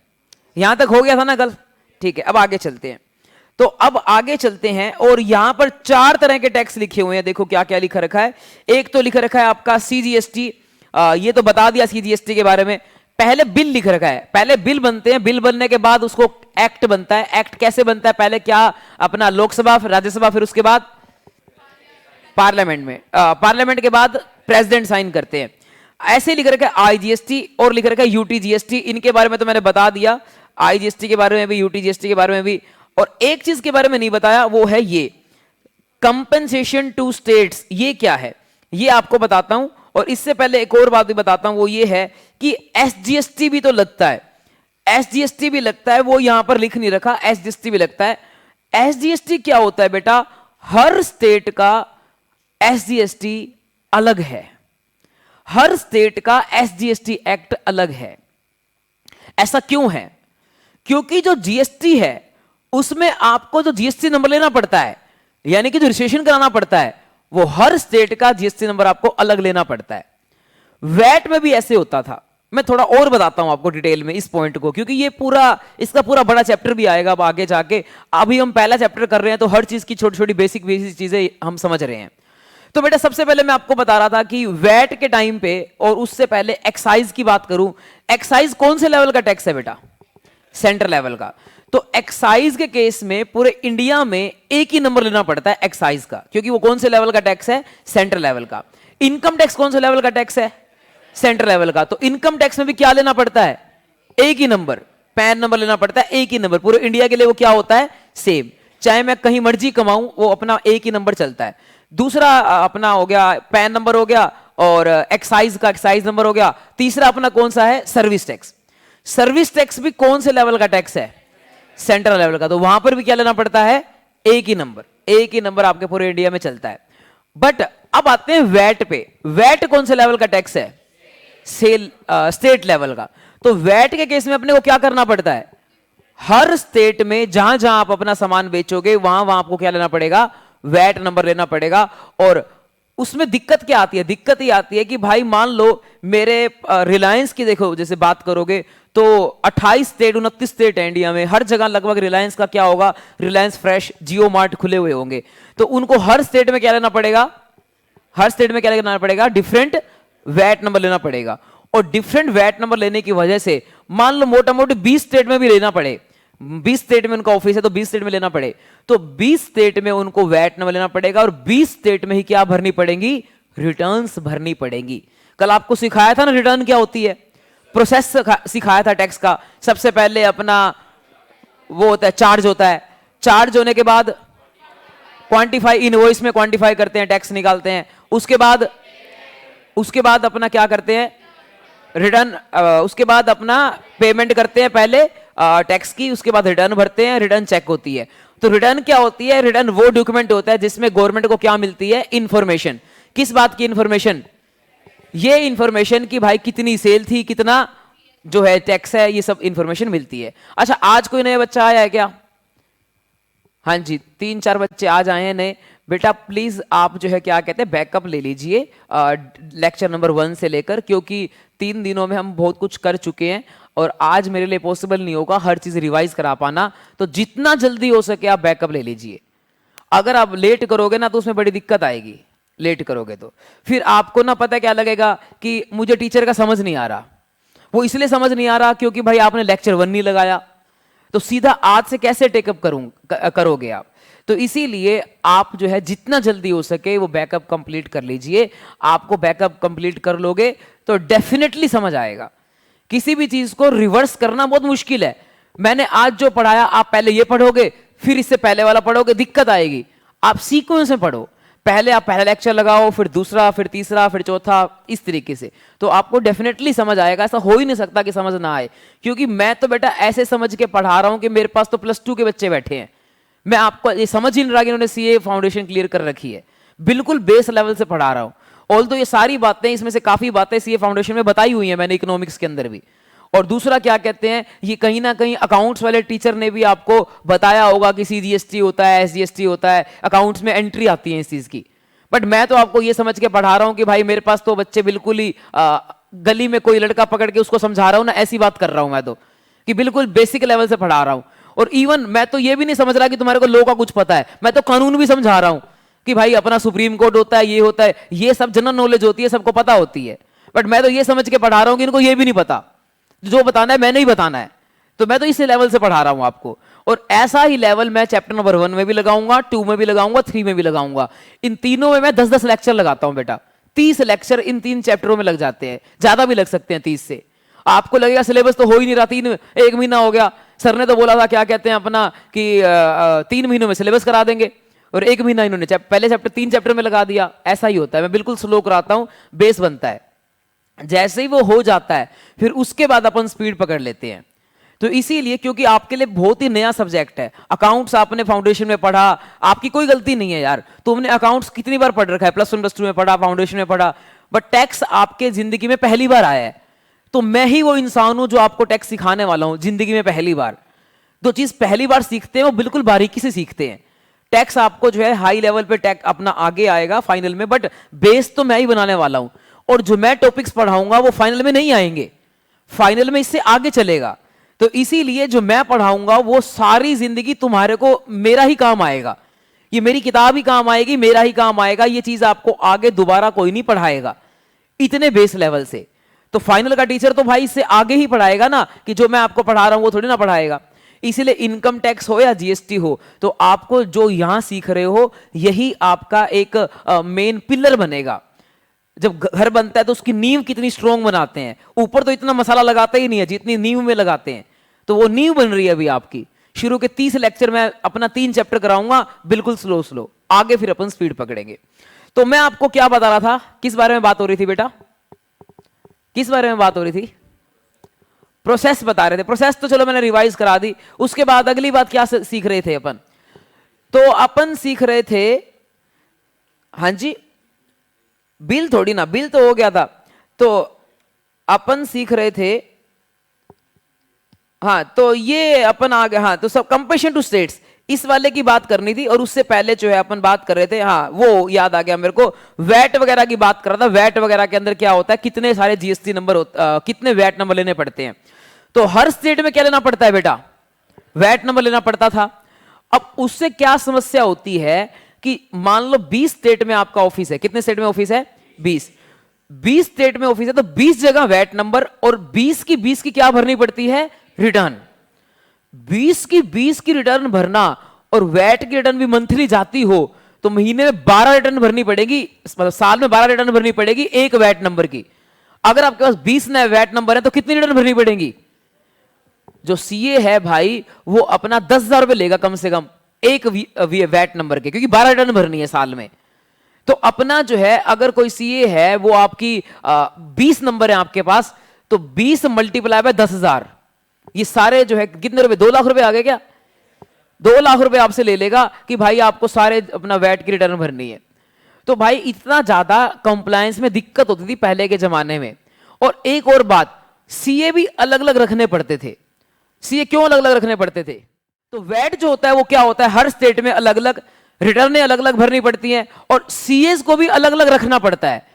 Speaker 1: यहां तक हो गया था ना कल? ठीक है, अब आगे चलते हैं। तो अब आगे चलते हैं और यहां पर 4 तरह के टैक्स लिखे हुए हैं। देखो क्या क्या लिखा रखा है। एक तो लिखा रखा है आपका सीजीएसटी, ये तो बता दिया सीजीएसटी के बारे में। पहले बिल लिख रखा है, पहले बिल बनते हैं, बिल बनने के बाद उसको एक्ट बनता है। एक्ट कैसे बनता है? पहले क्या अपना लोकसभा, फिर राज्यसभा, फिर उसके बाद पार्लियामेंट में, पार्लियामेंट के बाद प्रेसिडेंट साइन करते हैं। ऐसे लिख रखा है आईजीएसटी और लिख रखा है यूटीजीएसटी। इनके बारे में तो मैंने बता दिया, आईजीएसटी के बारे में भी, यूटीजीएसटी के बारे में भी। और एक चीज के बारे में नहीं बताया, वो है ये कंपनसेशन टू स्टेट्स। ये क्या है ये आपको बताता हूं। और इससे पहले एक और बात भी बताता हूं, वो ये है कि एसजीएसटी भी तो लगता है, एसजीएसटी भी लगता है, वो यहां पर लिख नहीं रखा, एसजीएसटी भी लगता है। एसजीएसटी क्या होता है बेटा? हर स्टेट का एसजीएसटी अलग है, हर स्टेट का एसजीएसटी एक्ट अलग है। ऐसा क्यों है? क्योंकि जो जीएसटी है उसमें आपको जो जीएसटी नंबर लेना पड़ता है, यानी कि जो रजिस्ट्रेशन कराना पड़ता है, वो हर स्टेट का जीएसटी नंबर आपको अलग लेना पड़ता है। वैट में भी ऐसे होता था। मैं थोड़ा और बताता हूं आपको डिटेल में इस पॉइंट को, क्योंकि ये पूरा, इसका पूरा बड़ा चैप्टर भी आएगा अब आगे जाके। अभी हम पहला चैप्टर कर रहे हैं तो हर चीज की छोटी छोटी बेसिक बेसिक चीजें हम समझ रहे हैं। तो बेटा सबसे पहले मैं आपको बता रहा था कि वैट के टाइम पे, और उससे पहले एक्साइज की बात करूं। एक्साइज कौन से लेवल का टैक्स है बेटा? सेंट्रल लेवल का। तो एक्साइज के केस में पूरे इंडिया में एक ही नंबर लेना पड़ता है एक्साइज का, क्योंकि वो कौन से लेवल का टैक्स है? सेंट्रल लेवल का। इनकम टैक्स कौन से लेवल का टैक्स है? सेंट्रल लेवल का। तो इनकम टैक्स में भी क्या लेना पड़ता है? एक ही नंबर, पैन नंबर लेना पड़ता है, एक ही नंबर। पूरे इंडिया के लिए वो क्या होता है? सेम। चाहे मैं कहीं मर्जी कमाऊं, वो अपना एक ही नंबर चलता है। दूसरा अपना हो गया पैन नंबर हो गया, और एक्साइज का एक्साइज नंबर हो गया। तीसरा अपना कौन सा है? Service tax. सर्विस टैक्स भी कौन से लेवल का टैक्स है? सेंट्रल लेवल का। तो वहां पर भी क्या लेना पड़ता है? एक ही नंबर, एक ही नंबर आपके पूरे इंडिया में चलता है। बट अब आते हैं वैट पे। वैट कौन से लेवल का टैक्स है? स्टेट लेवल का। तो वैट के केस में अपने को क्या करना पड़ता है? हर स्टेट में जहां जहां आप अपना सामान बेचोगे, वहां वहां आपको क्या लेना पड़ेगा? वैट नंबर लेना पड़ेगा। और उसमें दिक्कत क्या आती है? दिक्कत ही आती है कि भाई मान लो मेरे रिलायंस की देखो जैसे बात करोगे तो 28 स्टेट, 29 स्टेट है इंडिया में, हर जगह लगभग रिलायंस का क्या होगा? रिलायंस फ्रेश, जियो मार्ट खुले हुए होंगे। तो उनको हर स्टेट में क्या लेना पड़ेगा? हर स्टेट में क्या लेना पड़ेगा? डिफरेंट वैट नंबर लेना पड़ेगा। और डिफरेंट वैट नंबर लेने की वजह से मान लो मोटा मोटी 20 स्टेट में भी लेना पड़े, 20 स्टेट में उनका ऑफिस है तो 20 स्टेट में लेना पड़े, तो 20 स्टेट में उनको वैट नंबर लेना पड़ेगा। और 20 स्टेट में ही क्या भरनी पड़ेंगी? रिटर्न्स भरनी पड़ेंगी। कल आपको सिखाया था ना रिटर्न क्या होती है, प्रोसेस सिखाया था टैक्स का। सबसे पहले अपना वो होता है चार्ज होता है, चार्ज होने के बाद क्वांटिफाई, इनवॉइस में क्वांटिफाई करते हैं, टैक्स निकालते हैं। उसके बाद अपना क्या करते हैं? रिटर्न। उसके बाद अपना पेमेंट करते हैं पहले टैक्स की, उसके बाद रिटर्न भरते हैं, रिटर्न चेक होती है। तो रिटर्न क्या होती है? रिटर्न वो डॉक्यूमेंट होता है जिसमें गवर्नमेंट को क्या मिलती है? इंफॉर्मेशन। किस बात की इंफॉर्मेशन? ये इंफॉर्मेशन कि भाई कितनी सेल थी, कितना जो है टैक्स है, ये सब इंफॉर्मेशन मिलती है। अच्छा, आज कोई नया बच्चा आया है क्या? हाँ जी, 3-4 बच्चे आज आए हैं नए। बेटा प्लीज आप जो है क्या कहते हैं बैकअप ले लीजिए लेक्चर नंबर 1 से लेकर, क्योंकि 3 दिनों में हम बहुत कुछ कर चुके हैं और आज मेरे लिए पॉसिबल नहीं होगा हर चीज रिवाइज करा पाना। तो जितना जल्दी हो सके आप बैकअप ले लीजिए। अगर आप लेट करोगे ना तो उसमें बड़ी दिक्कत आएगी। लेट करोगे तो फिर आपको ना पता क्या लगेगा कि मुझे टीचर का समझ नहीं आ रहा। वो इसलिए समझ नहीं आ रहा क्योंकि भाई आपने लेक्चर 1 नहीं लगाया, तो सीधा आज से कैसे टेकअप करोगे आप। तो इसीलिए आप जो है जितना जल्दी हो सके वो बैकअप कंप्लीट कर लीजिए। आपको बैकअप कंप्लीट कर लोगे तो डेफिनेटली समझ आएगा। किसी भी चीज को रिवर्स करना बहुत मुश्किल है। मैंने आज जो पढ़ाया आप पहले ये पढ़ोगे, फिर इससे पहले वाला पढ़ोगे, दिक्कत आएगी। आप सीक्वेंस में पढ़ो, पहले आप पहला लेक्चर लगाओ, फिर दूसरा, फिर तीसरा, फिर चौथा, इस तरीके से तो आपको डेफिनेटली समझ आएगा। ऐसा हो ही नहीं सकता कि समझ ना आए, क्योंकि मैं तो बेटा ऐसे समझ के पढ़ा रहा हूं कि मेरे पास तो +2 के बच्चे बैठे हैं। मैं आपको ये समझ ही नहीं रहा कि इन्होंने सीए फाउंडेशन क्लियर कर रखी है। बिल्कुल बेस लेवल से पढ़ा रहा हूं। ऑल तो ये सारी बातें, इसमें से काफी बातें सीए फाउंडेशन में बताई हुई हैं मैंने इकोनॉमिक्स के अंदर भी। और दूसरा क्या कहते हैं, ये कहीं ना कहीं अकाउंट्स वाले टीचर ने भी आपको बताया होगा कि सीजीएसटी होता है, एसजीएसटी होता है, अकाउंट्स में एंट्री आती है इस चीज की। बट मैं तो आपको ये समझ के पढ़ा रहा हूं कि भाई मेरे पास तो बच्चे बिल्कुल ही गली में कोई लड़का पकड़ के उसको समझा रहा हूं ना, ऐसी बात कर रहा हूं मैं तो, कि बिल्कुल बेसिक लेवल से पढ़ा रहा हूं। और इवन मैं तो ये भी नहीं समझ रहा कि तुम्हारे को लॉ का कुछ पता है, मैं तो कानून भी समझा रहा हूं कि भाई अपना सुप्रीम कोर्ट होता है, ये होता है, ये सब जनरल नॉलेज होती है, सबको पता होती है। बट मैं तो ये समझ के पढ़ा रहा हूं कि इनको ये भी नहीं पता, जो बताना है मैंने ही बताना है। तो मैं तो इसी लेवल से पढ़ा रहा हूं आपको। और ऐसा ही लेवल मैं चैप्टर नंबर 1 में भी लगाऊंगा, 2 में भी लगाऊंगा, 3 में भी लगाऊंगा। इन तीनों में मैं 10-10 लेक्चर लगाता हूं बेटा। 30 लेक्चर इन 3 चैप्टरों में लग जाते हैं, ज्यादा भी लग सकते हैं 30 से। आपको लगेगा सिलेबस तो हो ही नहीं रहा, 1 महीना हो गया, सर ने तो बोला था क्या कहते हैं अपना कि 3 महीनों में सिलेबस करा देंगे, और 1 महीना इन्होंने पहले चैप्टर 3 चैप्टर में लगा दिया। ऐसा ही होता है, मैं बिल्कुल स्लो कराता हूं, बेस बनता है। जैसे ही वो हो जाता है फिर उसके बाद अपन स्पीड पकड़ लेते हैं। तो इसीलिए क्योंकि आपके लिए बहुत ही नया सब्जेक्ट है, अकाउंट्स आपने फाउंडेशन में पढ़ा, आपकी कोई गलती नहीं है यार, तुमने अकाउंट्स कितनी बार पढ़ रखा है, +1 +2 में पढ़ा, फाउंडेशन में पढ़ा, बट टैक्स आपके जिंदगी में पहली बार आया है। तो मैं ही वो इंसान हूं जो आपको टैक्स सिखाने वाला हूं जिंदगी में पहली बार। जो चीज पहली बार सीखते हैं वो बिल्कुल बारीकी से सीखते हैं। टैक्स आपको जो है हाई लेवल पे टैक्स अपना आगे आएगा फाइनल में, बट बेस तो मैं ही बनाने वाला हूं। और जो मैं टॉपिक्स पढ़ाऊंगा वो फाइनल में नहीं आएंगे, फाइनल में इससे आगे चलेगा। तो इसीलिए जो मैं पढ़ाऊंगा वो सारी जिंदगी तुम्हारे को मेरा ही काम आएगा, ये मेरी किताब ही काम आएगी, मेरा ही काम आएगा। ये चीज आपको आगे दोबारा कोई नहीं पढ़ाएगा इतने बेस लेवल से। तो फाइनल का टीचर तो भाई इससे आगे ही पढ़ाएगा ना, कि जो मैं आपको पढ़ा रहा हूं वो थोड़ी ना पढ़ाएगा। इसीलिए इनकम टैक्स हो या जीएसटी हो, तो आपको जो यहां सीख रहे हो यही आपका एक मेन पिलर बनेगा। जब घर बनता है तो उसकी नींव कितनी स्ट्रॉन्ग बनाते हैं, ऊपर तो इतना मसाला लगाते ही नहीं है जितनी नींव में लगाते हैं। तो वो नींव बन रही है अभी आपकी। शुरू के 30 लेक्चर में अपना 3 चैप्टर कराऊंगा, बिल्कुल स्लो स्लो, आगे फिर अपन स्पीड पकड़ेंगे। तो मैं आपको क्या बता रहा था, किस बारे में बात हो रही थी बेटा, किस बारे में बात हो रही थी? प्रोसेस बता रहे थे। प्रोसेस तो चलो मैंने रिवाइज करा दी। उसके बाद अगली बात क्या सीख रहे थे अपन? तो अपन सीख रहे थे, हाँ जी, बिल थोड़ी ना, बिल तो हो गया था। तो अपन सीख रहे थे, हाँ, तो ये अपन आ गए, हाँ, तो सब कंपेरिजन टू स्टेट्स, इस वाले की बात करनी थी। और उससे पहले जो है अपन बात कर रहे थे, हाँ वो याद आ गया मेरे को, वैट वगैरह की बात कर रहा था। वैट वगैरह के अंदर क्या होता है, कितने सारे जीएसटी नंबर कितने वैट नंबर लेने पड़ते हैं। तो हर स्टेट में क्या लेना पड़ता है बेटा, वैट नंबर लेना पड़ता था। अब उससे क्या समस्या होती है कि मान लो 20 स्टेट में आपका ऑफिस है, कितने स्टेट में ऑफिस है, 20 स्टेट में ऑफिस है, तो 20 जगह वैट नंबर, और 20 की क्या भरनी पड़ती है, रिटर्न। 20 की रिटर्न भरना, और वैट की रिटर्न भी मंथली जाती हो तो महीने में 12 रिटर्न भरनी पड़ेगी, मतलब साल में 12 रिटर्न भरनी पड़ेगी एक वैट नंबर की। अगर आपके पास 20 नए वैट नंबर है तो कितनी रिटर्न भरनी पड़ेगी? जो सीए है भाई वो अपना 10,000 रुपए लेगा कम से कम एक वैट नंबर के, क्योंकि 12 रिटर्न भरनी है साल में। तो अपना जो है, अगर कोई सीए है वो आपकी 20 नंबर है आपके पास, तो 20 मल्टीप्लाई बाय 10,000, ये सारे जो है कितने रुपए, 2 लाख रुपए आ गए क्या? 2 लाख रुपए आपसे ले लेगा कि भाई आपको सारे अपना वैट की रिटर्न भरनी है। तो भाई इतना ज्यादा कंप्लायंस में दिक्कत होती थी पहले के जमाने में। और एक और बात, सीए भी अलग अलग रखने पड़ते थे। सीए क्यों अलग अलग रखने पड़ते थे? तो वैट जो होता है वो क्या होता है, हर स्टेट में अलग अलग रिटर्नें अलग अलग भरनी पड़ती हैं, और सीएस को भी अलग अलग रखना पड़ता है,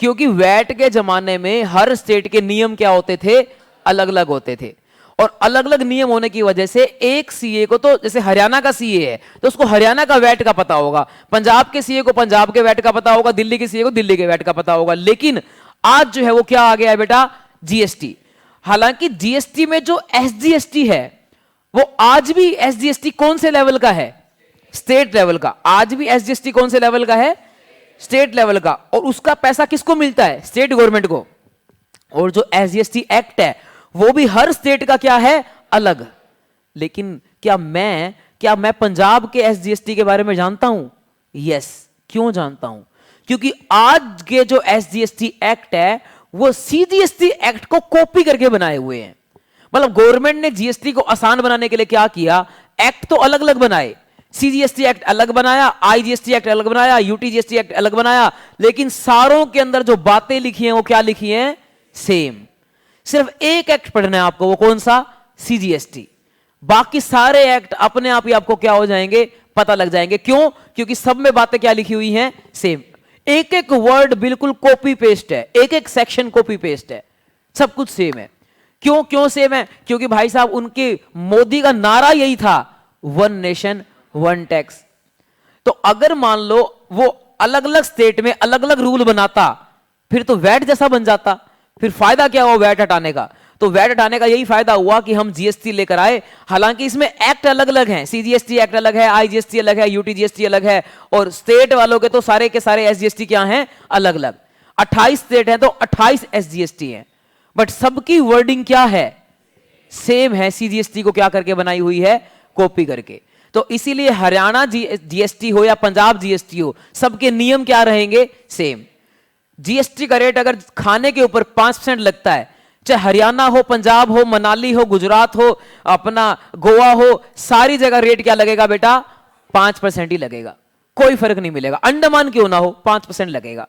Speaker 1: क्योंकि वैट के जमाने में हर स्टेट के नियम क्या होते थे, अलग अलग होते थे। और अलग अलग नियम होने की वजह से एक सीए को, तो जैसे हरियाणा का सीए है तो उसको हरियाणा का वैट का पता होगा, पंजाब के सीए को पंजाब के वैट का पता होगा, दिल्ली के सीए को दिल्ली के वैट का पता होगा। लेकिन आज जो है वो क्या आ गया है बेटा, जीएसटी। हालांकि जीएसटी में जो एसजीएसटी है वो आज भी एसजीएसटी कौन से लेवल का है, स्टेट लेवल का। आज भी एसजीएसटी कौन से लेवल का है, स्टेट लेवल का। और उसका पैसा किसको मिलता है, स्टेट गवर्नमेंट को। और जो एसजीएसटी एक्ट है वो भी हर स्टेट का क्या है, अलग। लेकिन क्या मैं पंजाब के एसजीएसटी के बारे में जानता हूं? यस। क्यों जानता हूं? क्योंकि आज के जो एसजीएसटी एक्ट है वो सीजीएसटी एक्ट को कॉपी करके बनाए हुए हैं। मतलब गवर्नमेंट ने जीएसटी को आसान बनाने के लिए क्या किया, एक्ट तो अलग अलग बनाए, सीजीएसटी एक्ट अलग बनाया, आईजीएसटी एक्ट अलग बनाया, यूटीजीएसटी एक्ट अलग बनाया, लेकिन सारों के अंदर जो बातें लिखी हैं वो क्या लिखी हैं, सेम। सिर्फ एक एक्ट पढ़ना है आपको, वो कौन सा, सीजीएसटी। बाकी सारे एक्ट अपने आप ही आपको क्या हो जाएंगे, पता लग जाएंगे। क्यों? क्योंकि सब में बातें क्या लिखी हुई हैं, सेम। एक एक वर्ड बिल्कुल कॉपी पेस्ट है, एक एक सेक्शन कॉपी पेस्ट है, सब कुछ सेम है। क्यों क्यों सेम है? क्योंकि भाई साहब उनके मोदी का नारा यही था, वन नेशन वन टैक्स। तो अगर मान लो वो अलग अलग स्टेट में अलग अलग रूल बनाता, फिर तो वैट जैसा बन जाता, फिर फायदा क्या हुआ वैट हटाने का? तो वैट हटाने का यही फायदा हुआ कि हम जीएसटी लेकर आए। हालांकि इसमें एक्ट अलग अलग हैं, सीजीएसटी एक्ट अलग है, आईजीएसटी अलग है, यूटीजीएसटी अलग है, और स्टेट वालों के तो सारे के सारे एसजीएसटी क्या हैं? अलग अलग। 28 स्टेट हैं तो 28 एसजीएसटी हैं, बट सबकी वर्डिंग क्या है? सेम है। सीजीएसटी को क्या करके बनाई हुई है? कॉपी करके। तो इसीलिए हरियाणा जीएसटी हो या पंजाब जीएसटी हो, सबके नियम क्या रहेंगे? सेम। जीएसटी का रेट अगर खाने के ऊपर 5% लगता है, चाहे हरियाणा हो, पंजाब हो, मनाली हो, गुजरात हो, अपना गोवा हो, सारी जगह रेट क्या लगेगा बेटा? 5% ही लगेगा, कोई फर्क नहीं मिलेगा। अंडमान क्यों ना हो, 5% लगेगा।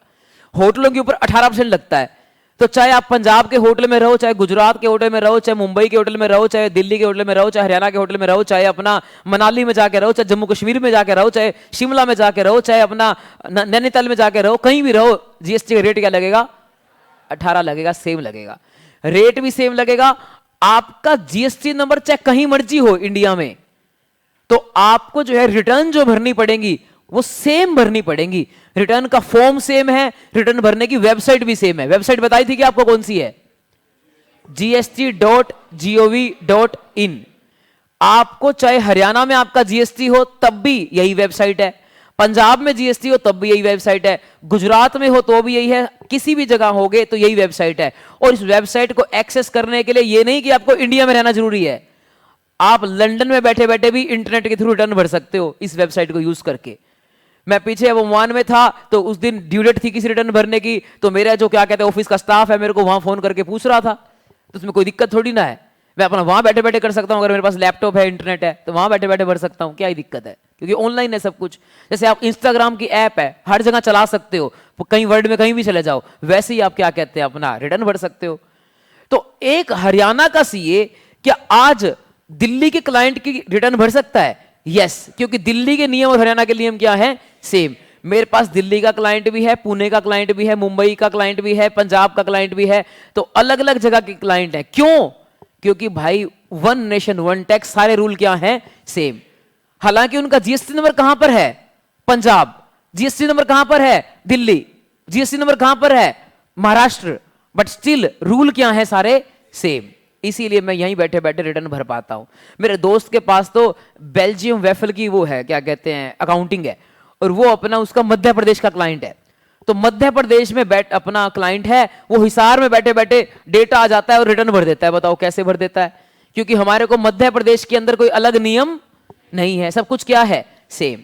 Speaker 1: होटलों के ऊपर 18% लगता है, तो चाहे आप पंजाब के होटल में रहो, चाहे गुजरात के होटल में रहो, चाहे मुंबई के होटल में रहो, चाहे दिल्ली के होटल में रहो, चाहे हरियाणा के होटल में रहो, चाहे अपना मनाली में जाके रहो, चाहे जम्मू कश्मीर में जाके रहो, चाहे शिमला में जाके रहो, चाहे अपना नैनीताल में जाके रहो, कहीं भी रहो, जीएसटी का रेट क्या लगेगा? 18 लगेगा, सेम लगेगा। रेट भी सेम लगेगा। आपका जीएसटी नंबर चाहे कहीं मर्जी हो इंडिया में, तो आपको जो है रिटर्न जो भरनी पड़ेगी वो सेम भरनी पड़ेगी। रिटर्न का फॉर्म सेम है, रिटर्न भरने की वेबसाइट भी सेम है। वेबसाइट बताई थी कि आपको कौन सी है? gst.gov.in। आपको चाहे हरियाणा में आपका जीएसटी हो तब भी यही वेबसाइट है, पंजाब में जीएसटी हो तब भी यही वेबसाइट है, गुजरात में हो तो भी यही है, किसी भी जगह होगे तो यही वेबसाइट है। और इस वेबसाइट को एक्सेस करने के लिए ये नहीं कि आपको इंडिया में रहना जरूरी है, आप लंदन में बैठे बैठे भी इंटरनेट के थ्रू रिटर्न भर सकते हो इस वेबसाइट को यूज करके। मैं पीछे अब ओमान में था, तो उस दिन ड्यू डेट थी किसी रिटर्न भरने की, तो मेरा जो क्या कहते हैं ऑफिस का स्टाफ है मेरे को वहां फोन करके पूछ रहा था, तो उसमें कोई दिक्कत थोड़ी ना है, मैं अपना वहां बैठे बैठे कर सकता हूं। अगर मेरे पास लैपटॉप है, इंटरनेट है, तो वहां बैठे बैठे भर सकता हूं, क्या ही दिक्कत है? क्योंकि ऑनलाइन है सब कुछ। जैसे आप इंस्टाग्राम की ऐप है, हर जगह चला सकते हो, कहीं वर्ल्ड में कहीं भी चले जाओ, वैसे ही आप क्या कहते हैं अपना रिटर्न भर सकते हो। तो एक हरियाणा का सीए क्या आज दिल्ली के क्लाइंट की रिटर्न भर सकता है? यस, क्योंकि दिल्ली के नियम और हरियाणा के नियम क्या है? सेम। मेरे पास दिल्ली का क्लाइंट भी है, पुणे का क्लाइंट भी है, मुंबई का क्लाइंट भी है, पंजाब का क्लाइंट भी है, तो अलग अलग जगह के क्लाइंट है। क्यों? क्योंकि भाई वन नेशन वन टैक्स, सारे रूल क्या हैं? सेम। हालांकि उनका जीएसटी नंबर कहां पर है? पंजाब। जीएसटी नंबर कहां पर है? दिल्ली। जीएसटी नंबर कहां पर है? महाराष्ट्र। बट स्टिल रूल क्या है? सारे सेम। इसीलिए मैं यहीं बैठे बैठे रिटर्न भर पाता हूं। मेरे दोस्त के पास तो बेल्जियम वेफल की वो है, क्या कहते हैं, अकाउंटिंग है, और वो अपना उसका मध्य प्रदेश का क्लाइंट है। तो मध्य प्रदेश में बैठ अपना क्लाइंट है, वो हिसार में बैठे बैठे डेटा आ जाता है और रिटर्न भर देता है। बताओ कैसे भर देता है? क्योंकि हमारे को मध्य प्रदेश के अंदर कोई अलग नियम नहीं है, सब कुछ क्या है? सेम।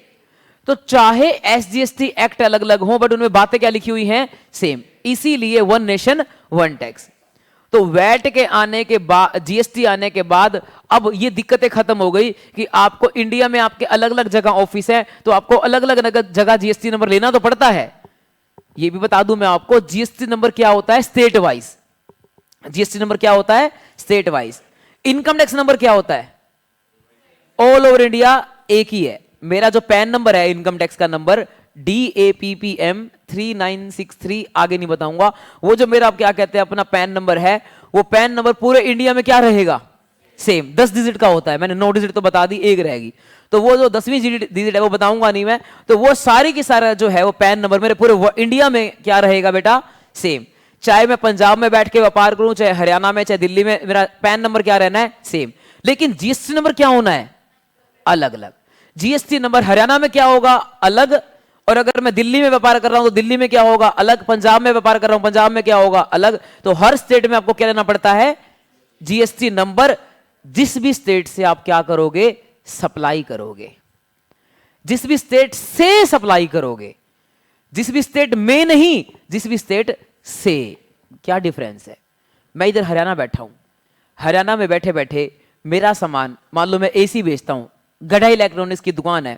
Speaker 1: तो चाहे एसजीएसटी एक्ट अलग अलग हो, बट उनमें बातें क्या लिखी हुई हैं? सेम। इसीलिए वन नेशन वन टैक्स। तो वैट के आने के बाद, जीएसटी आने के बाद, अब ये दिक्कतें खत्म हो गई कि आपको इंडिया में आपके अलग अलग जगह ऑफिस है, तो आपको अलग अलग जगह जीएसटी नंबर लेना तो पड़ता है। ये भी बता दूं मैं आपको, जीएसटी नंबर क्या होता है? State wise. जीएसटी नंबर क्या होता है? State wise. Income tax number क्या होता है? ऑल ओवर इंडिया एक ही है। मेरा जो पैन नंबर है इनकम टैक्स का नंबर DAPPM 3963, आगे नहीं बताऊंगा। वो जो मेरा क्या कहते हैं अपना पैन नंबर है, वो पैन नंबर पूरे इंडिया में क्या रहेगा? सेम। 10 डिजिट का होता है, मैंने 9 डिजिट तो बता दी, एक रहेगी। तो वो जो 10वीं डिजिट है वो बताऊंगा नहीं मैं। तो वो सारी की सारा जो है वो पैन नंबर मेरे पूरे इंडिया में क्या रहेगा बेटा? सेम। चाहे मैं पंजाब में बैठ के व्यापार करूं, चाहे हरियाणा में, चाहे दिल्ली में, मेरा पैन नंबर क्या रहना है? सेम। लेकिन जीएसटी नंबर क्या होना है? अलग अलग। जीएसटी नंबर हरियाणा में क्या होगा? अलग। और अगर मैं दिल्ली में व्यापार कर रहा हूं तो दिल्ली में क्या होगा? अलग। पंजाब में व्यापार कर रहा हूं, पंजाब में क्या होगा? अलग। तो हर स्टेट में आपको क्या लेना पड़ता है? GST number. जिस भी स्टेट से आप क्या करोगे? सप्लाई करोगे। जिस भी स्टेट से सप्लाई करोगे, जिस भी स्टेट में नहीं, जिस भी स्टेट से। क्या डिफरेंस है? मैं इधर हरियाणा बैठा हूं, हरियाणा में बैठे बैठे मेरा सामान, मान लो मैं एसी बेचता हूं, गढ़ा इलेक्ट्रॉनिक्स की दुकान है,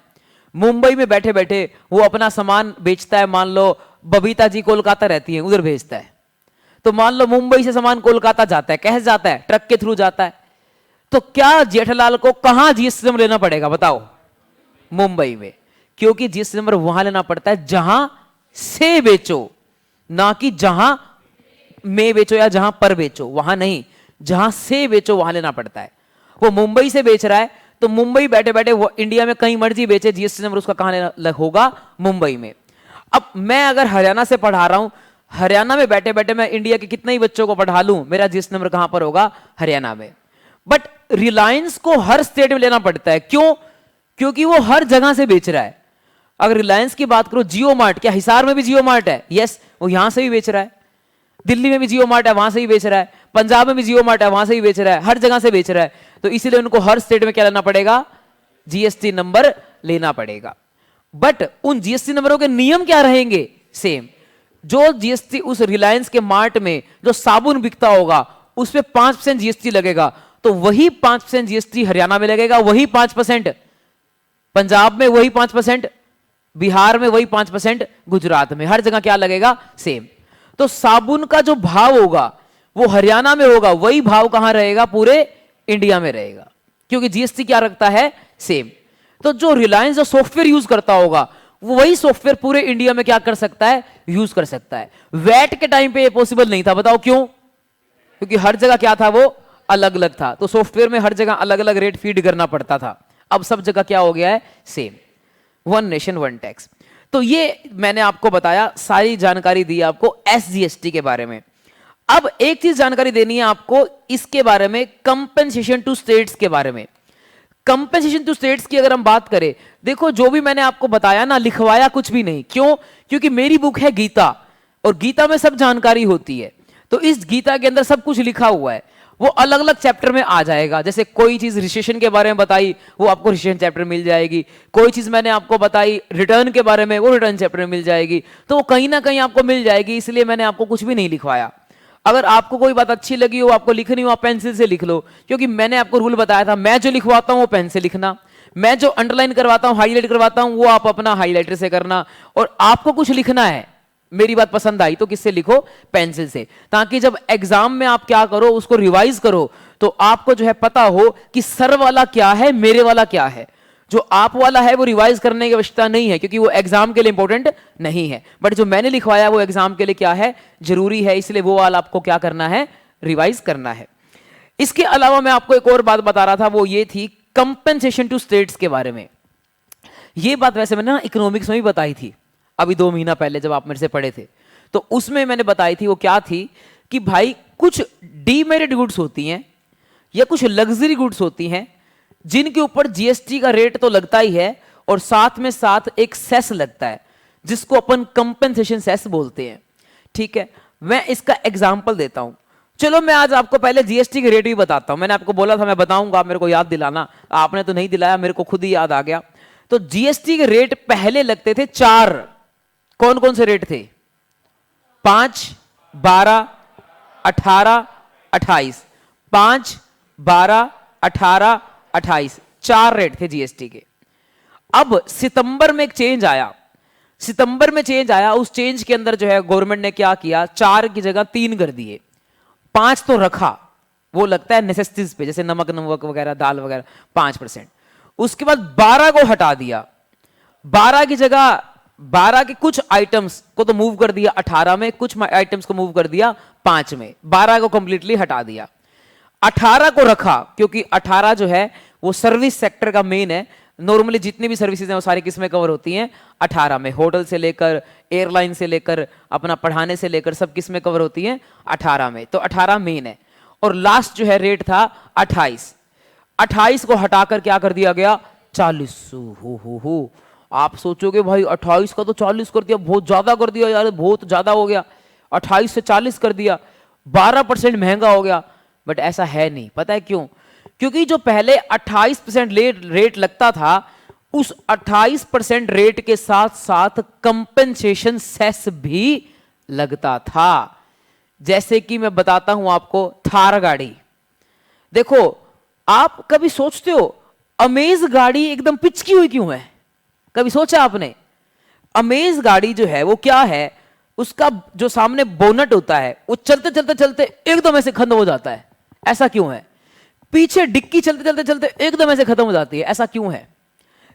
Speaker 1: मुंबई में बैठे बैठे वो अपना सामान बेचता है, मान लो बबीता जी कोलकाता रहती है, उधर भेजता है। तो मान लो मुंबई से सामान कोलकाता जाता है, कैसे जाता है? ट्रक के थ्रू जाता है। तो क्या जेठालाल को कहां जीएसटी नंबर लेना पड़ेगा? बताओ। मुंबई में। क्योंकि जीएसटी नंबर वहां लेना पड़ता है जहां से बेचो, ना कि जहां में बेचो या जहां पर बेचो, वहां नहीं, जहां से बेचो वहां लेना पड़ता है। वो मुंबई से बेच रहा है तो मुंबई बैठे बैठे वो इंडिया में कहीं मर्जी बेचे, जीएसटी नंबर उसका कहां होगा, मुंबई में। अब मैं अगर हरियाणा से पढ़ा रहा हूं, हरियाणा में बैठे बैठे मैं इंडिया के कितने ही बच्चों को पढ़ा लूं, मेरा जीएसटी नंबर कहां पर होगा, हरियाणा में। बट रिलायंस को हर स्टेट में लेना पड़ता है, क्यों? क्योंकि वो हर जगह से बेच रहा है। अगर रिलायंस की बात करो, जियो मार्ट, क्या हिसार में भी जियो मार्ट है? यस, वो यहां से भी बेच रहा है। दिल्ली में भी जियो मार्ट है, वहां से ही बेच रहा है। पंजाब में भी जियो मार्ट है, वहां से ही बेच रहा है। हर जगह से बेच रहा है, तो इसीलिए उनको हर स्टेट में क्या लेना पड़ेगा, जीएसटी नंबर लेना पड़ेगा। बट उन जीएसटी नंबरों के नियम क्या रहेंगे, सेम। जो जीएसटी उस रिलायंस के मार्ट में जो साबुन बिकता होगा उस पर 5% जीएसटी लगेगा, तो वही 5% जीएसटी हरियाणा में लगेगा, वही 5% पंजाब में, वही 5% बिहार में, वही 5% गुजरात में। हर जगह क्या लगेगा, सेम। तो साबुन का जो भाव होगा वो हरियाणा में होगा, वही भाव कहां रहेगा, पूरे इंडिया में रहेगा, क्योंकि जीएसटी क्या रखता है, सेम। तो जो रिलायंस जो सॉफ्टवेयर यूज करता होगा वो वही सॉफ्टवेयर पूरे इंडिया में क्या कर सकता है, यूज कर सकता है। वैट के टाइम पे ये पॉसिबल नहीं था, बताओ क्यों? क्योंकि हर जगह क्या था, वो अलग अलग था, तो सॉफ्टवेयर में हर जगह अलग अलग रेट फीड करना पड़ता था। अब सब जगह क्या हो गया है, same, one nation one tax. तो ये मैंने आपको बताया, सारी जानकारी दी आपको एसजीएसटी के बारे में। अब एक चीज जानकारी देनी है आपको इसके बारे में, कंपेंसेशन टू स्टेट्स के बारे में। कंपेंसेशन टू स्टेट्स की अगर हम बात करें, देखो जो भी मैंने आपको बताया ना, लिखवाया कुछ भी नहीं। क्यों? क्योंकि मेरी बुक है गीता, और गीता में सब जानकारी होती है। तो इस गीता के अंदर सब कुछ लिखा हुआ है, वो अलग अलग चैप्टर में आ जाएगा। जैसे कोई चीज रिसेशन के बारे में बताई, वो आपको रिसेशन चैप्टर मिल जाएगी। कोई चीज मैंने आपको बताई रिटर्न के बारे में, वो रिटर्न चैप्टर में मिल जाएगी। तो वो कहीं ना कहीं आपको मिल जाएगी, इसलिए मैंने आपको कुछ भी नहीं लिखवाया। अगर आपको कोई बात अच्छी लगी हो, आपको लिखनी हो, आप पेंसिल से लिख लो, क्योंकि मैंने आपको रूल बताया था, मैं जो लिखवाता हूं वो पेन से लिखना, मैं जो अंडरलाइन करवाता हूं, हाईलाइट करवाता हूं, वो आप अपना हाईलाइटर से करना। और आपको कुछ लिखना है, मेरी बात पसंद आई तो किससे लिखो, पेंसिल से, ताकि जब एग्जाम में आप क्या करो, उसको रिवाइज करो, तो आपको जो है पता हो कि सर वाला क्या है, मेरे वाला क्या है। जो आप वाला है वो रिवाइज करने की आवश्यकता नहीं है, क्योंकि वो एग्जाम के लिए इंपॉर्टेंट नहीं है। बट जो मैंने लिखवाया वो एग्जाम के लिए क्या है, जरूरी है, इसलिए वो वाला आपको क्या करना है, रिवाइज करना है। इसके अलावा मैं आपको एक और बात बता रहा था, वो ये थी कंपेंसेशन टू स्टेट्स के बारे में। ये बात वैसे मैंने ना इकोनॉमिक्स में भी बताई थी, अभी 2 महीना पहले जब आप मेरे से पढ़े थे, तो उसमें मैंने बताई थी। वो क्या थी कि भाई कुछ डीमेरिट गुड्स होती हैं या कुछ लग्जरी गुड्स होती हैं जिनके ऊपर जीएसटी का रेट तो लगता ही है, और साथ में साथ एक सेस लगता है जिसको अपन कंपेंसेशन सेस बोलते हैं। ठीक है, मैं इसका एग्जांपल देता हूं। चलो मैं आज आपको पहले जीएसटी के रेट भी बताता हूं। मैंने आपको बोला था मैं बताऊंगा, आप मेरे को याद दिलाना, आपने तो नहीं दिलाया, मेरे को खुद ही याद आ गया। तो जीएसटी के रेट पहले लगते थे 4। कौन कौन से रेट थे? 5, 12, 18, 28। 5, 12, 18, 28, 4 रेट थे जीएसटी के। अब सितंबर में एक चेंज आया, सितंबर में चेंज आया, उस चेंज के अंदर जो है गवर्नमेंट ने क्या किया, 4 की जगह 3 कर दिए, 5 तो रखा, वो लगता है नेसेसिटीज पे, जैसे नमक नमक वगैरह, दाल वगैरह, 5%। उसके बाद 12 को हटा दिया, 12 की जगह 12 के कुछ आइटम्स को तो मूव कर दिया 18 में, कुछ आइटम्स को मूव कर दिया 5 में, 12 को कंप्लीटली हटा दिया। 18 को रखा क्योंकि 18 जो है वो सर्विस सेक्टर का मेन है। नॉर्मली जितनी भी सर्विसेज हैं वो सारी किस में कवर होती हैं? 18 में। होटल से लेकर, एयरलाइन से लेकर, अपना पढ़ाने से लेकर, सब किस में कवर होती हैं? 18 में। तो 18 मेन है। और लास्ट जो है रेट था 28। 28 को हटाकर क्या कर दिया गया? 40। हो आप सोचोगे भाई 28 का तो 40 कर दिया, बहुत ज्यादा कर दिया यार, बहुत ज्यादा हो गया, 28 से 40 कर दिया, 12% महंगा हो गया। बट ऐसा है नहीं। पता है क्यों? क्योंकि जो पहले 28% रेट लगता था, उस 28% रेट के साथ साथ कंपेंसेशन सेस भी लगता था। जैसे कि मैं बताता हूं आपको, थार गाड़ी देखो, आप कभी सोचते हो अमेज गाड़ी एकदम पिचकी हुई क्यों है? कभी सोचा आपने? अमेज गाड़ी जो है वो क्या है, उसका जो सामने बोनट होता है वो चलते चलते चलते एकदम ऐसे खत्म हो जाता है। ऐसा क्यों है? पीछे डिक्की चलते चलते चलते एकदम ऐसे खत्म हो जाती है। ऐसा क्यों है?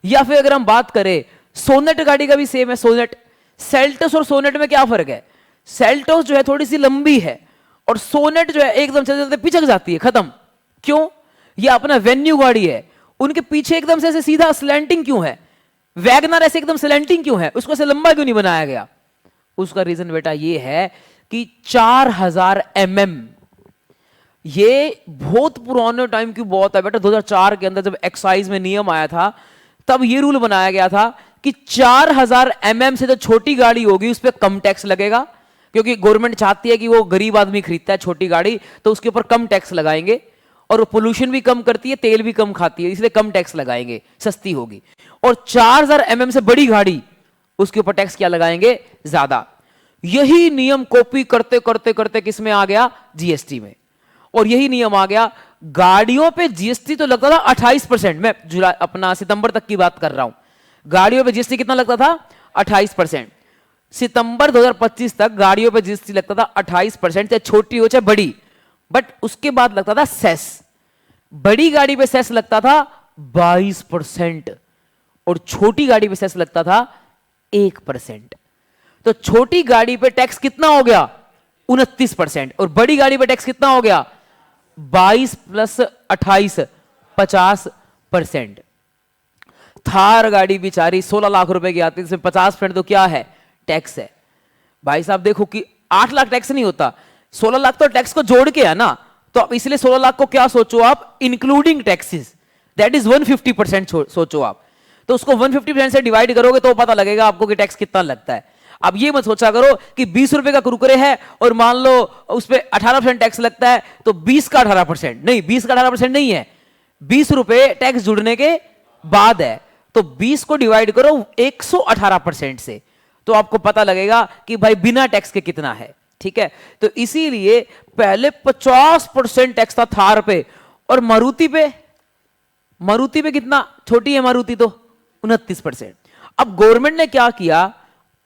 Speaker 1: या फिर अगर हम बात करें सोनेट गाड़ी का भी सेम है। सोनेट सेल्टोस और सोनेट में क्या फर्क है? सेल्टोस जो है थोड़ी सी लंबी है और सोनेट जो है एकदम चलते चलते पिचक जाती है, खत्म। क्यों? ये अपना वेन्यू गाड़ी है, उनके पीछे एकदम से ऐसे सीधा स्लैंटिंग क्यों है? वैगनर ऐसे एकदम स्लैंटिंग क्यों है? उसको ऐसे लंबा क्यों नहीं बनाया गया? उसका रीजन बेटा ये है कि 4000 mm, ये बहुत पुराने टाइम की बात है बेटा। 2004 के अंदर जब एक्साइज में नियम आया था तब ये रूल बनाया गया था कि 4000 mm से जो छोटी गाड़ी होगी उस पर कम टैक्स लगेगा, क्योंकि गवर्नमेंट चाहती है कि वो गरीब आदमी खरीदता है छोटी गाड़ी तो उसके ऊपर कम टैक्स लगाएंगे, और वो पोल्यूशन भी कम करती है, तेल भी कम खाती है, इसलिए कम टैक्स लगाएंगे, सस्ती होगी। और 4000 mm से बड़ी गाड़ी, उसके ऊपर टैक्स क्या लगाएंगे? ज्यादा। यही नियम कॉपी करते करते करते किस में आ गया? जीएसटी में। और यही नियम आ गया, गाड़ियों पे जीएसटी तो लगता था 28%, मैं जुलाई अपना सितंबर तक की बात कर रहा हूं। गाड़ियों पे जीएसटी कितना लगता था? 28%। सितंबर 2025 तक गाड़ियों पे जीएसटी लगता था 28%, चाहे छोटी हो चाहे बड़ी। बट उसके बाद लगता था सेस, बड़ी गाड़ी पे सेस लगता था 22% और छोटी गाड़ी पे सेस लगता था 1%। तो छोटी गाड़ी पे टैक्स कितना हो गया? 29%। और बड़ी गाड़ी पे टैक्स कितना हो गया? 22 + 28 50%। थार गाड़ी बेचारी 16 लाख रुपए की आती है, इसमें 50% तो क्या है? टैक्स है। भाई साहब देखो कि 8 लाख टैक्स नहीं होता, 16 लाख तो टैक्स को जोड़ के है ना, तो अब इसलिए 16 लाख को क्या सोचो आप? इंक्लूडिंग टैक्सेस, दैट इज 150% सोचो आप। तो उसको 150% से डिवाइड करोगे तो पता लगेगा आपको कि टैक्स कितना लगता है। अब ये मत सोचा करो कि 20 रुपए का कुरकुरे है और मान लो उस पर 18% टैक्स लगता है तो 20 का 18%, नहीं 20 का 18% नहीं है, 20 रुपए टैक्स जुड़ने के बाद है, तो 20 को डिवाइड करो 118% से, तो आपको पता लगेगा कि भाई बिना टैक्स के कितना है। ठीक है, तो इसीलिए पहले 50% टैक्स था थार पे, और मारुति पे कितना? छोटी है मारुति तो 29%। अब गवर्नमेंट ने क्या किया?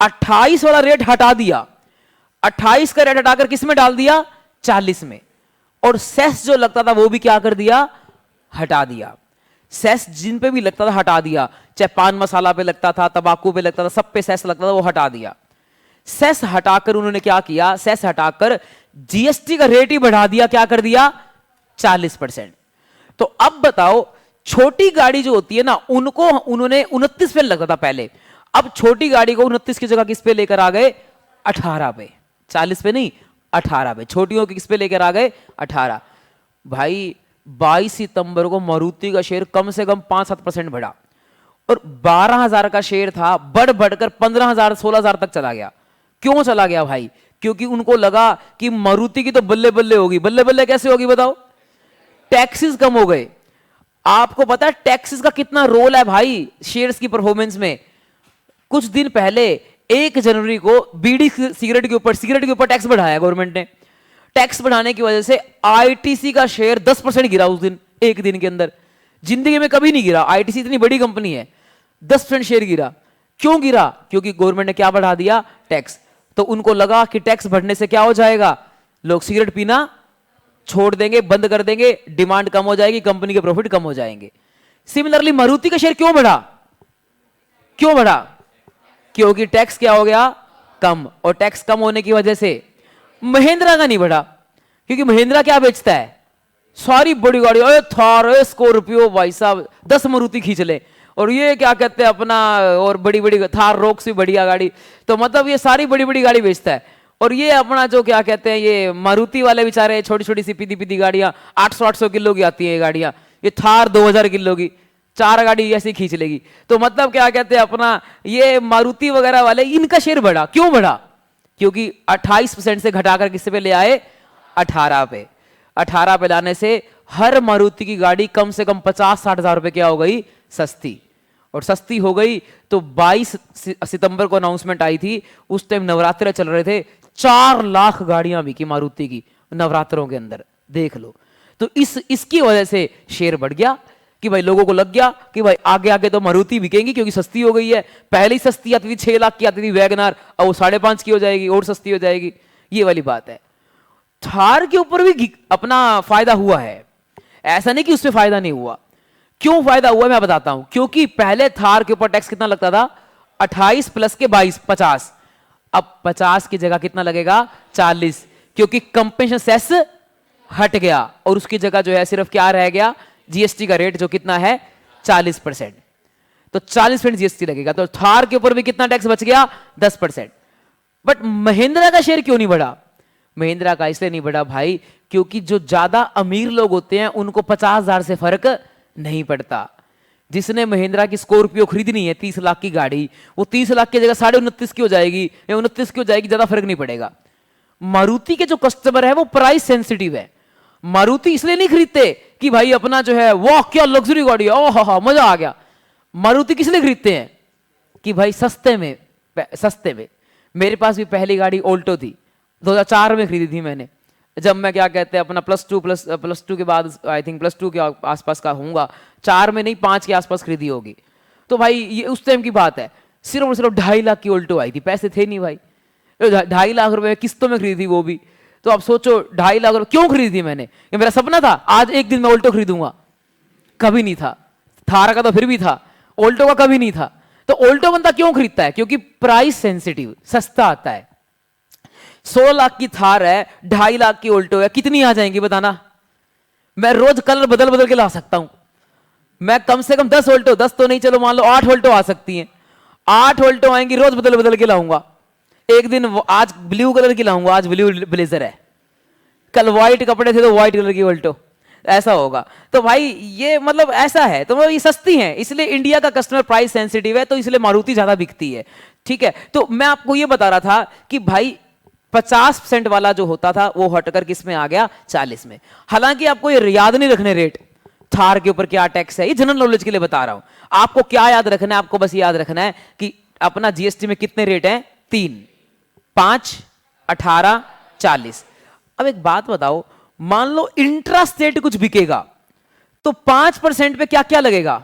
Speaker 1: 28 वाला रेट हटा दिया, 28 का रेट हटाकर किस में डाल दिया? 40 में। और सेस जो लगता था वो भी क्या कर दिया? हटा दिया। सेस जिन पे भी लगता था हटा दिया, चाहे पान मसाला पे लगता था, तंबाकू पे लगता था, सब पे सेस लगता था, वो हटा दिया। सेस हटाकर उन्होंने क्या किया? सेस हटाकर जीएसटी का रेट ही बढ़ा दिया, क्या कर दिया? 40%। तो अब बताओ, छोटी गाड़ी जो होती है ना, उनको उन्होंने 29 पे लगता था पहले, अब छोटी गाड़ी को 29 की जगह किस पे लेकर आ गए? 18 पे। 40 पे नहीं, 18 पे। छोटियों की किस पे लेकर आ गए? 18। भाई 22 सितंबर को मारुति का शेयर कम से कम 5-7% बढ़ा, और 12,000 का शेयर था, बढ़कर 15,000 16,000 तक चला गया। क्यों चला गया भाई? क्योंकि उनको लगा कि मारुति की तो बल्ले बल्ले होगी। बल्ले बल्ले कैसे होगी बताओ? टैक्सेस कम हो गए। आपको पता है टैक्सेस का कितना रोल है भाई शेयर्स की परफॉर्मेंस में? कुछ दिन पहले 1 जनवरी को बीड़ी सिगरेट के ऊपर टैक्स बढ़ाया गवर्नमेंट ने। टैक्स बढ़ाने की वजह से आईटीसी का शेयर 10% गिरा उस दिन, एक दिन के अंदर। जिंदगी में कभी नहीं गिरा, आईटीसी इतनी बड़ी कंपनी है, 10% शेयर गिरा। क्यों गिरा? क्योंकि गवर्नमेंट ने क्या बढ़ा दिया? टैक्स। तो उनको लगा कि टैक्स बढ़ने से क्या हो जाएगा? लोग सिगरेट पीना छोड़ देंगे, बंद कर देंगे, डिमांड कम हो जाएगी, कंपनी के प्रॉफिट कम हो जाएंगे। सिमिलरली मारुति का शेयर क्यों बढ़ा? क्योंकि टैक्स क्या हो गया? कम। और टैक्स कम होने की वजह से महिंद्रा का नहीं बढ़ा, क्योंकि महिंद्रा क्या बेचता है? सारी बड़ी गाड़ी, अरे थार, स्कॉर्पियो, भाई साहब 10 मारुति खींच ले, और ये क्या कहते हैं अपना, और बड़ी बड़ी थार रोक्स भी बढ़िया गाड़ी, तो मतलब ये सारी बड़ी बड़ी गाड़ी बेचता है। और ये अपना जो क्या कहते हैं, ये मारुति वाले बेचारे छोटी छोटी सी पीदी पीदी गाड़ियां 800-800 किलो की आती है ये गाड़ियां, ये थार 2000 किलो की 4 गाड़ी ऐसे खींच लेगी। तो मतलब क्या कहते हैं अपना, ये मारुति वगैरह वाले, इनका शेयर बढ़ा। क्यों बढ़ा? क्योंकि 28% से घटाकर किस पे ले आए? 18 पे। 18 पे लाने से हर मारुति की गाड़ी कम से कम 50-60 हजार रुपए क्या हो गई? सस्ती। और सस्ती हो गई तो 22 सितंबर को अनाउंसमेंट आई थी, उस टाइम नवरात्र चल रहे थे, 4 लाख गाड़ियां बिकी मारुति की नवरात्रों के अंदर, देख लो। तो इसकी वजह से शेयर बढ़ गया कि भाई लोगों को लग गया कि भाई आगे आगे तो मारुति बिकेंगी, क्योंकि सस्ती हो गई है। पहले ही सस्ती आती थी, 6 लाख की आती थी वैगनार, अब वो 5.5 की हो जाएगी, और सस्ती हो जाएगी। ये वाली बात है। थार के ऊपर भी अपना फायदा हुआ है, ऐसा नहीं कि उससे फायदा नहीं हुआ। क्यों फायदा हुआ मैं बताता हूं। क्योंकि पहले थार के ऊपर टैक्स कितना लगता था? 28 + के 22 50, अब 50 की जगह कितना लगेगा 40, क्योंकि कंपनसेशन सेस हट गया और उसकी जगह जो है सिर्फ क्या रह गया, जीएसटी का रेट जो कितना है 40%। तो 40% जीएसटी लगेगा, तो थार के ऊपर भी कितना टैक्स बच गया 10%। बट महिंद्रा का शेयर क्यों नहीं बढ़ा? महिंद्रा का इसलिए नहीं बढ़ा भाई क्योंकि जो ज्यादा अमीर लोग होते हैं उनको 50,000 से फर्क नहीं पड़ता। जिसने महिंद्रा की स्कॉर्पियो खरीदनी है 30 लाख की गाड़ी, वो 30 लाख की जगह 29.5 की हो जाएगी या 29 की हो जाएगी, ज्यादा फर्क नहीं पड़ेगा। मारुति के जो कस्टमर है वो प्राइस सेंसिटिव है। मारुति इसलिए नहीं खरीदते कि भाई अपना जो है वाह क्या लग्जरी गाड़ी है, ओह मजा आ गया। मारुति किस लिए खरीदते हैं कि भाई सस्ते में। मेरे पास भी पहली गाड़ी ऑल्टो थी, 2004 में खरीदी थी मैंने, जब मैं क्या कहते हैं अपना प्लस टू के बाद, आई थिंक प्लस 2 के आसपास का होऊंगा, 4 में नहीं 5 के आसपास खरीदी होगी। तो भाई ये उस टाइम की बात है, सिर्फ और सिर्फ 2.5 लाख की ऑल्टो आई थी, पैसे थे नहीं भाई, 2.5 लाख रुपए किस्तों में खरीदी वो भी। तो अब सोचो 2.5 लाख रुपए क्यों खरीदी मैंने, ये मेरा सपना था आज एक दिन मैं ऑल्टो खरीदूंगा, कभी नहीं था। थार का तो फिर भी था, ऑल्टो का कभी नहीं था। तो ऑल्टो बंदा क्यों खरीदता है? क्योंकि प्राइस सेंसिटिव, सस्ता आता है। 16 लाख की थार है, 2.5 लाख की ऑल्टो है, कितनी आ जाएंगी बताना? मैं रोज कलर बदल बदल के ला सकता हूं। मैं कम से कम 10 ऑल्टो, 10 तो नहीं चलो मान लो 8 ऑल्टो आ सकती हैं। 8 ऑल्टो आएंगी, रोज बदल बदल के लाऊंगा। एक दिन आज ब्लू कलर की लाऊंगा, आज ब्लू ब्लेजर है, कल व्हाइट कपड़े थे तो व्हाइट कलर की ऑल्टो, ऐसा होगा। तो भाई ये मतलब ऐसा है, तो ये सस्ती है, इसलिए इंडिया का कस्टमर प्राइस सेंसिटिव है, तो इसलिए मारुति ज्यादा बिकती है। ठीक है, तो मैं आपको ये बता रहा था कि भाई 50% वाला जो होता था वो हटकर किस में आ गया 40 में। हालांकि आपको ये याद नहीं रखने रेट, थार के ऊपर क्या टैक्स है, ये जनरल नॉलेज के लिए बता रहा हूं। आपको क्या याद रखना है? आपको बस याद रखना है कि अपना जीएसटी में कितने रेट हैं, 3, 5, 18, 40। अब एक बात बताओ, मान लो इंट्रा स्टेट कुछ बिकेगा तो 5% पे क्या क्या लगेगा?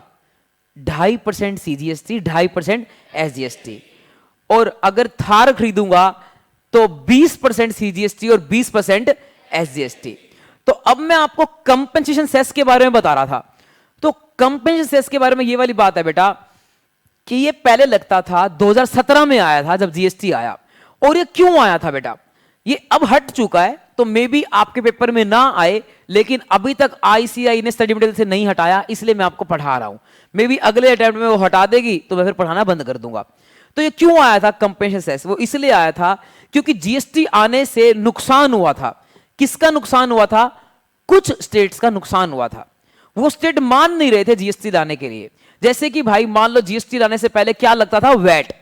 Speaker 1: 2.5% सीजीएसटी, 2.5% एसजीएसटी। और अगर थार खरीदूंगा तो 20% सीजीएसटी और 20% एसजीएसटी। तो अब मैं आपको कंपनसेशन सेस के बारे में बता रहा था। तो कंपनसेशन सेस के बारे में ये वाली बात है बेटा कि ये पहले लगता था 2017 में आया था जब जीएसटी आया। और ये क्यों आया था बेटा? ये अब हट चुका है, तो मे बी आपके पेपर में ना आए, लेकिन अभी तक आईसीआई ने स्टडी मटेरियल से नहीं हटाया, इसलिए मैं आपको पढ़ा रहा हूं। मे बी अगले अटेम्प्ट में वो हटा देगी तो मैं फिर पढ़ाना बंद कर दूंगा। तो ये क्यों आया था कंपनसेशन सेस? वो इसलिए आया था क्योंकि जीएसटी आने से नुकसान हुआ था। किसका नुकसान हुआ था? कुछ स्टेट्स का नुकसान हुआ था। वो स्टेट मान नहीं रहे थे जीएसटी लाने के लिए। जैसे कि भाई मान लो जीएसटी लाने से पहले क्या लगता था? वैट,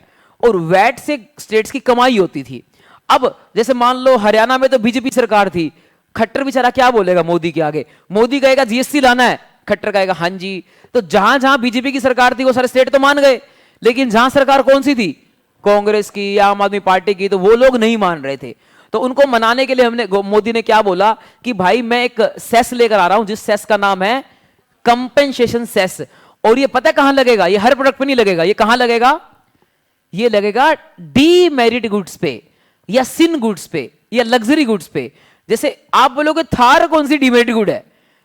Speaker 1: और वैट से स्टेट्स की कमाई होती थी। अब जैसे मान लो हरियाणा में तो बीजेपी सरकार थी, खट्टर बेचारा क्या बोलेगा मोदी के आगे? मोदी कहेगा जीएसटी लाना है, खट्टर कहेगा हाँ जी। तो जहां जहां बीजेपी की सरकार थी वो सारे स्टेट तो मान गए, लेकिन जहां सरकार कौन सी थी? कांग्रेस की या आम आदमी पार्टी की, तो वो लोग नहीं मान रहे थे। तो उनको मनाने के लिए मोदी ने क्या बोला कि भाई मैं एक सेस लेकर आ रहा हूं, जिस सेस का नाम है कंपनसेशन सेस। और ये पता कहां लगेगा? ये हर प्रोडक्ट पे नहीं लगेगा। ये कहां लगेगा? ये लगेगा डीमेरिट गुड्स पे या सिन गुड्स पे या लग्जरी गुड्स पे। जैसे आप बोलोगे थार कौन सी डीमेरिट गुड है,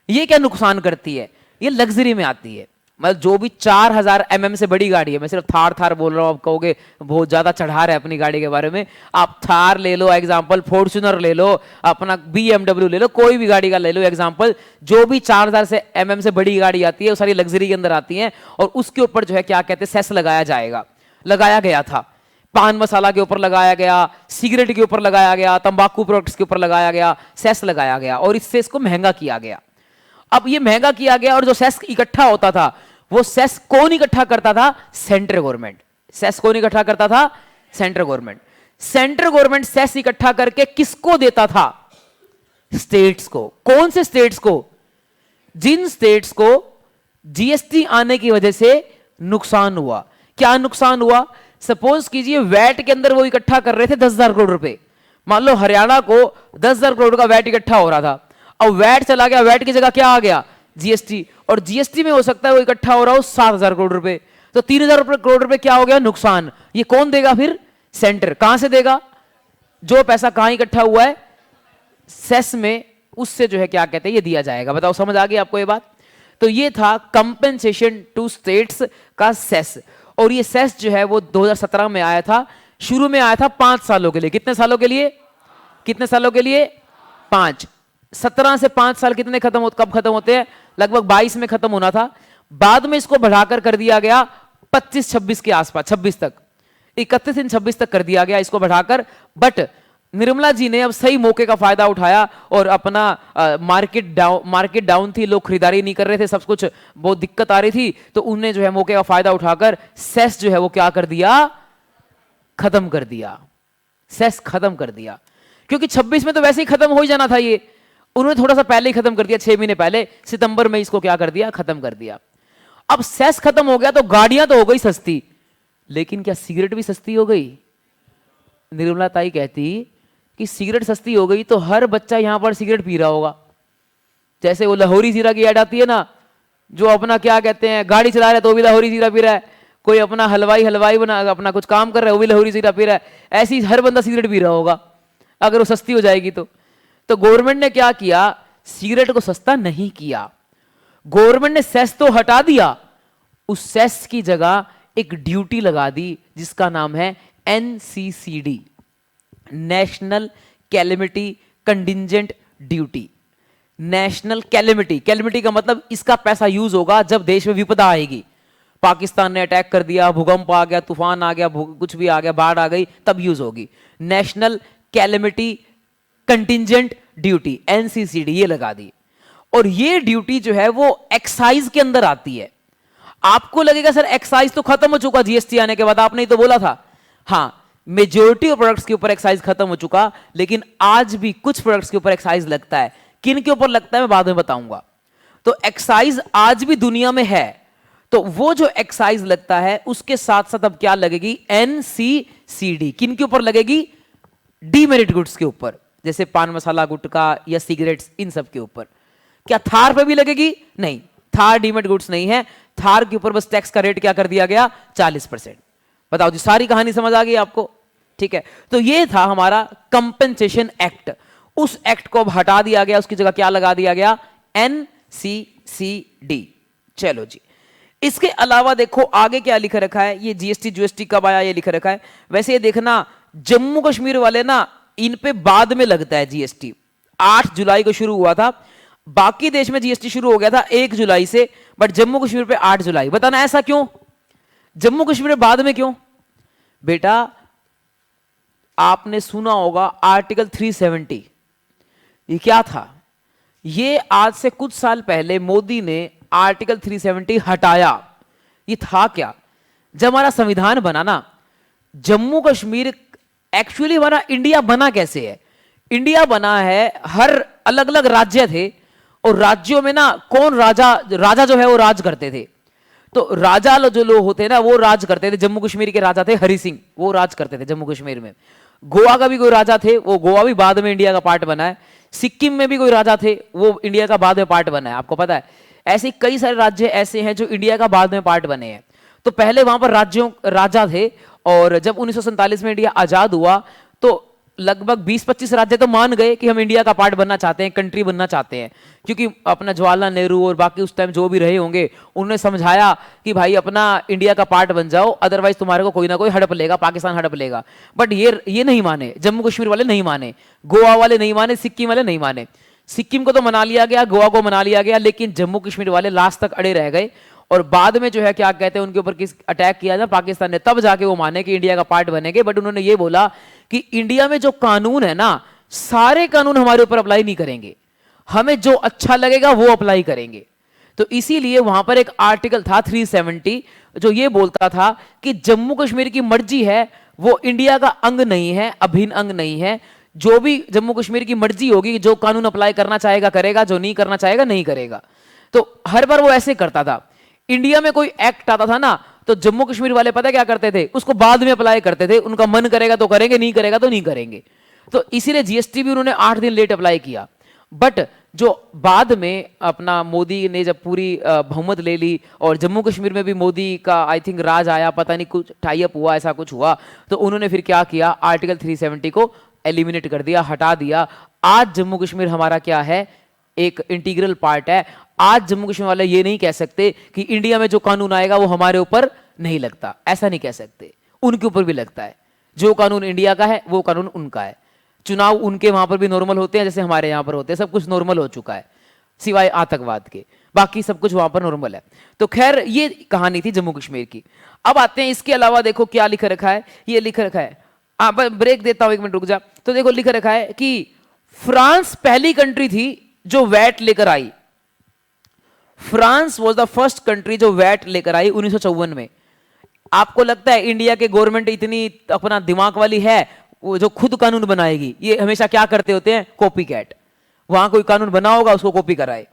Speaker 1: ये क्या नुकसान करती है? ये लग्जरी में आती है। मतलब जो भी 4000 mm से बड़ी गाड़ी है, मैं सिर्फ थार बोल रहा हूं, आप कहोगे बहुत ज्यादा चढ़ा रहे अपनी गाड़ी के बारे में। आप थार ले लो एग्जांपल, फॉर्च्यूनर ले लो, अपना BMW ले लो, कोई भी गाड़ी का ले लो एग्जांपल। जो भी 4000 से mm से बड़ी गाड़ी आती है वो सारी लग्जरी के अंदर आती है, और उसके ऊपर जो है क्या कहते हैं सेस लगाया जाएगा, लगाया गया था। पान मसाला के ऊपर लगाया गया, सिगरेट के ऊपर लगाया गया, तंबाकू प्रोडक्ट्स के ऊपर लगाया गया, सेस लगाया गया, और इससे इसको महंगा किया गया। अब ये महंगा किया गया, और जो सेस इकट्ठा होता था वो सेस कौन इकट्ठा करता था? Central government. सेस कौन इकट्ठा करता था? Central government. Central government cess इकट्ठा करके किसको देता था? स्टेट्स को। कौन से स्टेट्स को? जिन स्टेट्स को जीएसटी आने की वजह से नुकसान हुआ। क्या नुकसान हुआ? सपोज कीजिए वैट के अंदर वो इकट्ठा कर रहे थे 10,000 करोड़ रुपए। मान लो हरियाणा को 10,000 करोड़ का वैट इकट्ठा हो रहा था, अब वैट चला गया, वैट की जगह क्या आ गया? जीएसटी। और जीएसटी में हो सकता है वो इकट्ठा हो रहा हो 7,000 करोड़ रुपए, तो 3,000 करोड़ रुपए क्या हो गया? नुकसान। ये कौन देगा फिर? सेंटर। कहां से देगा? जो पैसा कहां इकट्ठा हुआ है? सेस में, उससे जो है क्या कहते हैं ये दिया जाएगा। बताओ समझ आ गई आपको ये बात? तो ये था कंपेंसेशन टू स्टेट्स का सेस। और ये सेस जो है वो 2017 में आया था, शुरू में आया था 5 सालों के लिए। कितने सालों के लिए? कितने सालों के लिए? 5। 17 से 5 साल कितने कब खत्म होते हैं? लगभग 22 में खत्म होना था। बाद में इसको बढ़ाकर कर दिया गया 25-26 के आसपास, 26 तक, 31-26 तक कर दिया गया इसको बढ़ाकर। बट निर्मला जी ने अब सही मौके का फायदा उठाया और अपना मार्केट डाउन थी, लोग खरीदारी नहीं कर रहे थे, सब कुछ बहुत दिक्कत आ रही थी, तो उन्होंने जो है मौके का फायदा उठाकर सेस जो है वो क्या कर दिया? खत्म कर दिया। सेस खत्म कर दिया, क्योंकि 26 में तो वैसे ही खत्म हो ही जाना था ये, उन्होंने थोड़ा सा पहले ही खत्म कर दिया, 6 महीने पहले, सितंबर में इसको क्या कर दिया? खत्म कर दिया। अब सेस खत्म हो गया तो गाड़ियां तो हो गई सस्ती, लेकिन क्या सिगरेट भी सस्ती हो गई? निर्मला ताई कहती कि सिगरेट सस्ती हो गई तो हर बच्चा यहां पर सिगरेट पी रहा होगा। जैसे वो लाहौरी जीरा की ऐड आती है ना, जो अपना क्या कहते हैं, गाड़ी चला रहा है तो भी लाहौरी जीरा पी रहा है, कोई अपना हलवाई बना अपना कुछ काम कर रहा है वो भी लाहौरी जीरा पी रहा है, ऐसी हर बंदा सिगरेट पी रहा होगा अगर वो सस्ती हो जाएगी तो गवर्नमेंट ने क्या किया? सिगरेट को सस्ता नहीं किया, गवर्नमेंट ने सेस तो हटा दिया, उस सेस की जगह एक ड्यूटी लगा दी जिसका नाम है NCCD, national calamity contingent duty. National calamity का मतलब इसका पैसा यूज होगा जब देश में विपदा आएगी, पाकिस्तान ने अटैक कर दिया, भूकंप आ गया, तूफान आ गया, कुछ भी आ गया, बाढ़ आ गई, तब यूज होगी। National calamity contingent duty NCCD ये लगा दी। और ये ड्यूटी जो है वो एक्साइज के अंदर आती है। आपको लगेगा सर एक्साइज तो खत्म हो चुका GST आने के बाद, आपने ही तो बोला था। हाँ, मेजॉरिटी ऑफ प्रोडक्ट्स के ऊपर एक्साइज खत्म हो चुका, लेकिन आज भी कुछ प्रोडक्ट्स के ऊपर एक्साइज लगता है। किन के ऊपर लगता है मैं बाद में बताऊंगा। तो एक्साइज आज भी दुनिया में है, तो वो जो एक्साइज लगता है उसके साथ साथ अब क्या लगेगी? NCCD। किन के ऊपर लगेगी? डीमेरिट गुड्स के ऊपर, जैसे पान मसाला गुटखा या सिगरेट्स, इन सब के ऊपर। क्या थार पे भी लगेगी? नहीं, थार डीमेरिट गुड्स नहीं है। थार के ऊपर बस टैक्स का रेट क्या कर दिया गया? 40%। बताओ जी, सारी कहानी समझ आ गई आपको? ठीक है, तो ये था हमारा कंपेंसेशन एक्ट। उस एक्ट को अब हटा दिया गया, उसकी जगह क्या लगा दिया गया? NCCD। चलो जी, इसके अलावा देखो आगे क्या लिखा रखा है, ये GST कब आया ये लिखा रखा है। वैसे ये देखना, जम्मू कश्मीर वाले ना, इन पे बाद में लगता है GST। 8 जुलाई को शुरू हुआ था, बाकी देश में GST शुरू हो गया था 1 जुलाई से, बट जम्मू कश्मीर पे 8 जुलाई। बताना ऐसा क्यों? जम्मू कश्मीर में बाद में क्यों? बेटा आपने सुना होगा आर्टिकल 370, ये क्या था? ये आज से कुछ साल पहले मोदी ने आर्टिकल 370 हटाया। ये था क्या? जब हमारा संविधान बना ना, जम्मू कश्मीर एक्चुअली हमारा इंडिया बना कैसे है? इंडिया बना है, हर अलग अलग राज्य थे और राज्यों में ना कौन राजा जो है वो राज करते थे। तो राजा जो लोग होते हैं ना वो राज करते थे। जम्मू कश्मीर के राजा थे हरि सिंह, वो राज करते थे जम्मू कश्मीर में। गोवा का भी कोई राजा थे, वो गोवा भी बाद में इंडिया का पार्ट बना है। सिक्किम में भी कोई राजा थे, वो इंडिया का बाद में पार्ट बना है, आपको पता है। ऐसे कई सारे राज्य ऐसे हैं जो इंडिया का बाद में पार्ट बने हैं। तो पहले वहां पर राजा थे, और जब 1947 में इंडिया आजाद हुआ तो लगभग 20-25 राज्य तो मान गए कि हम इंडिया का पार्ट बनना चाहते हैं, कंट्री बनना चाहते हैं, क्योंकि अपना जवाहरलाल नेहरू और बाकी उस टाइम जो भी रहे होंगे उन्होंने समझाया कि भाई अपना इंडिया का पार्ट बन जाओ, अदरवाइज तुम्हारे को कोई ना कोई हड़प लेगा, पाकिस्तान हड़प लेगा। बट ये नहीं माने, जम्मू कश्मीर वाले नहीं माने, गोवा वाले नहीं माने, सिक्किम वाले नहीं माने। सिक्किम को तो मना लिया गया, गोवा को मना लिया गया, लेकिन जम्मू कश्मीर वाले लास्ट तक अड़े रह गए। और बाद में जो है क्या कहते हैं, उनके ऊपर किस अटैक किया था पाकिस्तान ने, तब जाके वो माने कि इंडिया का पार्ट बनेंगे। बट उन्होंने ये बोला कि इंडिया में जो कानून है ना, सारे कानून हमारे ऊपर अप्लाई नहीं करेंगे, हमें जो अच्छा लगेगा वो अप्लाई करेंगे। तो इसीलिए वहां पर एक आर्टिकल था 370 जो ये बोलता था कि जम्मू कश्मीर की मर्जी है, वो इंडिया का अंग नहीं है, अभिन्न अंग नहीं है। जो भी जम्मू कश्मीर की मर्जी होगी, जो कानून अप्लाई करना चाहेगा करेगा, जो नहीं करना चाहेगा नहीं करेगा। तो हर बार वो ऐसे करता था। इंडिया में कोई एक्ट आता था ना, तो जम्मू कश्मीर वाले पता क्या करते थे, उसको बाद में अप्लाई करते थे। उनका मन करेगा तो करेंगे, नहीं करेगा तो नहीं करेंगे। तो इसीलिए GST भी उन्होंने 8 दिन लेट अप्लाई किया। बट जो बाद में अपना मोदी ने जब पूरी बहुमत ले ली और जम्मू कश्मीर में भी मोदी का आई थिंक राज आया, पता नहीं कुछ टाई अप हुआ, ऐसा कुछ हुआ, तो उन्होंने फिर क्या किया, आर्टिकल 370 को एलिमिनेट कर दिया, हटा दिया। आज जम्मू कश्मीर हमारा क्या है, एक इंटीग्रल पार्ट है। आज जम्मू कश्मीर वाले ये नहीं कह सकते कि इंडिया में जो कानून आएगा वो हमारे ऊपर नहीं लगता, ऐसा नहीं कह सकते, उनके ऊपर भी लगता है। जो कानून इंडिया का है वो कानून उनका है। चुनाव उनके वहां पर भी नॉर्मल होते हैं जैसे हमारे यहां पर होते हैं, सब कुछ नॉर्मल हो चुका है सिवाय आतंकवाद के, बाकी सब कुछ वहां पर नॉर्मल है। तो खैर ये कहानी थी जम्मू कश्मीर की। अब आते हैं इसके अलावा, देखो क्या लिखा रखा है, ये लिखा रखा है, ब्रेक देता हूं, 1 मिनट रुक जा। तो देखो लिखा रखा है कि फ्रांस पहली कंट्री थी जो वैट लेकर आई। France was the first country जो वैट लेकर आई 1954 में। आपको लगता है इंडिया के गवर्नमेंट इतनी अपना दिमाग वाली है वो जो खुद कानून बनाएगी? ये हमेशा क्या करते होते हैं, कॉपी कैट। वहां कोई कानून बना होगा उसको कॉपी कराए।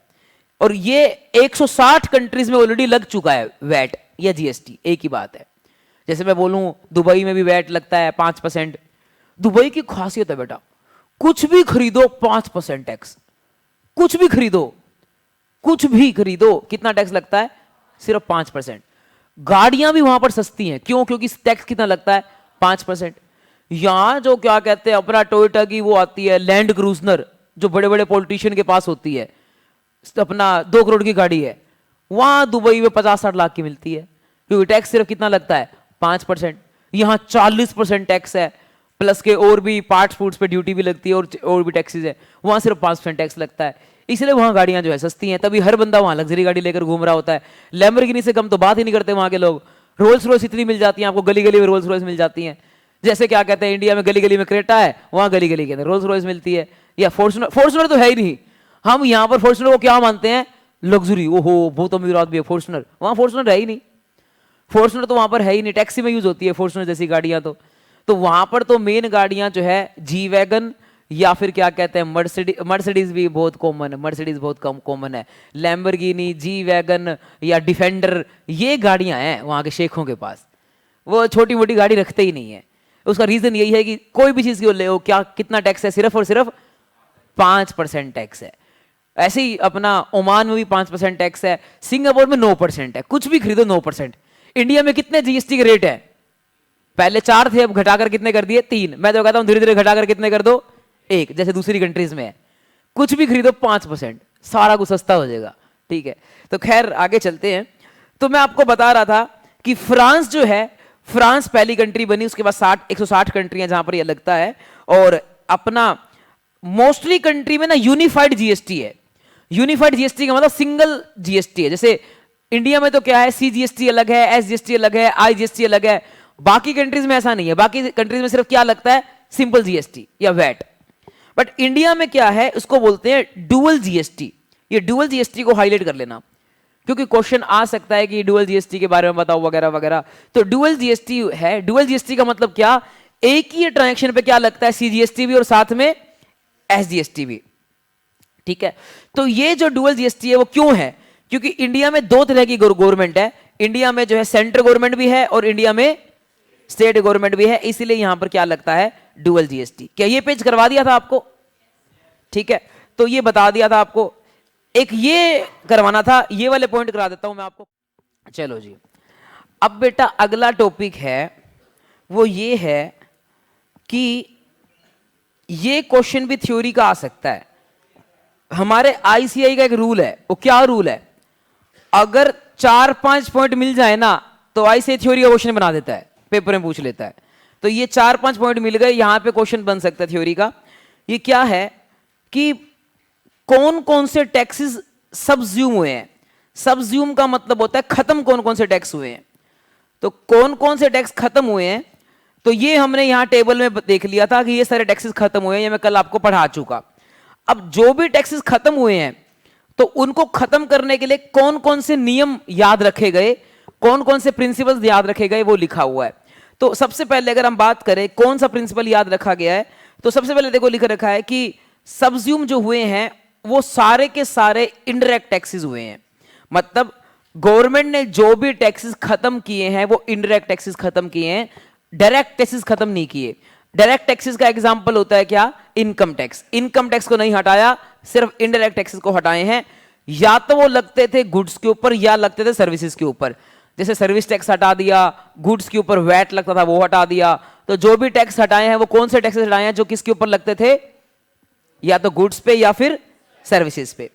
Speaker 1: और ये 160 कंट्रीज में ऑलरेडी लग चुका है वैट या जीएसटी, एक ही बात है। जैसे मैं बोलूं दुबई में भी वैट लगता है 5%। दुबई की खासियत है बेटा, कुछ भी खरीदो 5% टैक्स, कुछ भी खरीदो, कुछ भी खरीदो, कितना टैक्स लगता है? सिर्फ 5%। गाड़ियां भी वहां पर सस्ती हैं, क्यों? क्योंकि टैक्स कितना लगता है? 5%। यहां जो क्या कहते हैं अपना टोयोटा की वो आती है लैंड क्रूजर, जो बड़े बड़े पॉलिटिशियन के पास होती है, अपना 2 करोड़ की गाड़ी है, वहां दुबई में 50-60 लाख की मिलती है, क्योंकि टैक्स सिर्फ कितना लगता है? 5%। यहां 40% टैक्स है, प्लस के और भी पार्ट्स फूड्स पे ड्यूटी भी लगती है और भी टैक्सेस है। वहां सिर्फ 5% टैक्स लगता है, इसलिए वहां गाड़ियां जो है सस्ती हैं। तभी हर बंदा वहां लग्जरी गाड़ी लेकर घूम रहा होता है। लैम्बोर्गिनी से कम तो बात ही नहीं करते वहां के लोग। रोल्स रॉयस इतनी मिल जाती हैं आपको, गली गली में रोल्स रॉयस मिल जाती हैं। जैसे क्या कहते हैं इंडिया में गली गली में क्रेटा है, वहां गली गली के अंदर रोल्स रॉयस मिलती है। या फॉर्च्यूनर, फॉर्च्यूनर तो है ही नहीं। हम यहाँ पर फॉर्च्यूनर को क्या मानते हैं? लग्जरी। ओहो बहुत अमीर आदमी है फॉर्च्यूनर, वहां फॉर्च्यूनर है ही नहीं। फॉर्च्यूनर तो वहां पर है ही नहीं, टैक्सी में यूज होती है फॉर्च्यूनर जैसी गाड़ियां। तो वहां पर तो मेन गाड़ियां जो है जी वैगन या फिर क्या कहते हैं मर्सिडीज भी बहुत कॉमन है, मर्सिडीज बहुत कम कॉमन है। लैम्बोर्गिनी, जी वैगन या डिफेंडर, ये गाड़ियां हैं वहां के शेखों के पास। वो छोटी मोटी गाड़ी रखते ही नहीं है। उसका रीजन यही है कि कोई भी चीज की ले हो, क्या कितना टैक्स है? सिर्फ और सिर्फ 5% टैक्स है। ऐसे ही अपना ओमान में भी 5% टैक्स है, सिंगापुर में 9% है। कुछ भी खरीदो 9%। इंडिया में कितने जीएसटी के रेट है? पहले 4 थे, अब घटाकर कितने कर दिए? 3। मैं तो कहता हूं धीरे धीरे घटाकर कितने कर दो? 1, जैसे दूसरी कंट्रीज में है। कुछ भी खरीदो 5%, सारा कुछ सस्ता हो जाएगा। ठीक है, तो खैर आगे चलते हैं। तो मैं आपको बता रहा था कि फ्रांस जो है, फ्रांस पहली कंट्री बनी, उसके बाद 160 कंट्रियां जहां पर यह लगता है। और अपना मोस्टली कंट्री में ना यूनिफाइड जीएसटी है। यूनिफाइड जीएसटी का मतलब सिंगल जीएसटी है। जैसे इंडिया में तो क्या है, सीजीएसटी अलग है, एसजीएसटी अलग है, आईजीएसटी अलग है। बाकी कंट्रीज में ऐसा नहीं है। बाकी कंट्रीज में सिर्फ क्या लगता है? सिंपल जीएसटी या वैट। बट इंडिया में क्या है, उसको बोलते हैं डुअल जीएसटी। ये डुअल जीएसटी को हाईलाइट कर लेना, क्योंकि क्वेश्चन आ सकता है कि डुअल जीएसटी के बारे में बताओ वगैरह वगैरह। तो डुअल जीएसटी है। डुअल जीएसटी का मतलब क्या? एक ही ट्रांजैक्शन पे क्या लगता है? सीजीएसटी भी और साथ में एसजीएसटी भी। ठीक है, तो ये जो डुअल जीएसटी है वो क्यों है? क्योंकि इंडिया में 2 तरह की गवर्नमेंट है। इंडिया में जो है सेंट्रल गवर्नमेंट भी है और इंडिया में स्टेट गवर्नमेंट भी है, इसलिए यहां पर क्या लगता है? Dual GST. क्या ये पेज करवा दिया था आपको? ठीक है, तो ये बता दिया था आपको। एक ये करवाना था, ये वाले पॉइंट करा देता हूं मैं आपको। चलो जी, अब बेटा अगला टॉपिक है वो ये है कि ये क्वेश्चन भी थ्योरी का आ सकता है। हमारे आईसीआई का एक रूल है। वो क्या रूल है? अगर 4-5 पॉइंट मिल जाए ना तो आईसीआई थ्योरी का क्वेश्चन बना देता है, पेपर में पूछ लेता है। तो ये 4-5 पॉइंट मिल गए, यहां पे क्वेश्चन बन सकता है थ्योरी का। ये क्या है कि कौन कौन से टैक्सेस सब्ज्यूम हुए हैं। सब्ज्यूम का मतलब होता है खत्म, कौन कौन से टैक्स हुए हैं। तो कौन कौन से टैक्स खत्म हुए हैं, तो ये हमने यहां टेबल में देख लिया था कि ये सारे टैक्सेस खत्म हुए हैं। ये मैं कल आपको पढ़ा चुका। अब जो भी टैक्सेस खत्म हुए हैं तो उनको खत्म करने के लिए कौन कौन से नियम याद रखे गए, कौन कौन से प्रिंसिपल्स याद रखे गए, वो लिखा हुआ है। तो सबसे पहले अगर हम बात करें कौन सा प्रिंसिपल याद रखा गया है, तो सबसे पहले देखो लिखा रखा है कि सब्ज्यूम जो हुए हैं वो सारे के सारे इनडायरेक्ट टैक्सेस हुए हैं। मतलब गवर्नमेंट ने जो भी टैक्सेस खत्म किए हैं वो इनडायरेक्ट टैक्सेस खत्म किए हैं, डायरेक्ट टैक्सेस खत्म नहीं किए। डायरेक्ट टैक्सेस का एग्जांपल होता है क्या? Income tax. इनकम टैक्स को नहीं हटाया, सिर्फ इनडायरेक्ट टैक्सेस को हटाए हैं। या तो वो लगते थे गुड्स के ऊपर या लगते थे सर्विसेज के ऊपर। जैसे सर्विस टैक्स हटा दिया, गुड्स के ऊपर वैट लगता था वो हटा दिया। तो जो भी टैक्स हटाए हैं वो कौन से टैक्सेस हटाए हैं जो किसके ऊपर लगते थे? या तो गुड्स पे या फिर सर्विसेज पे।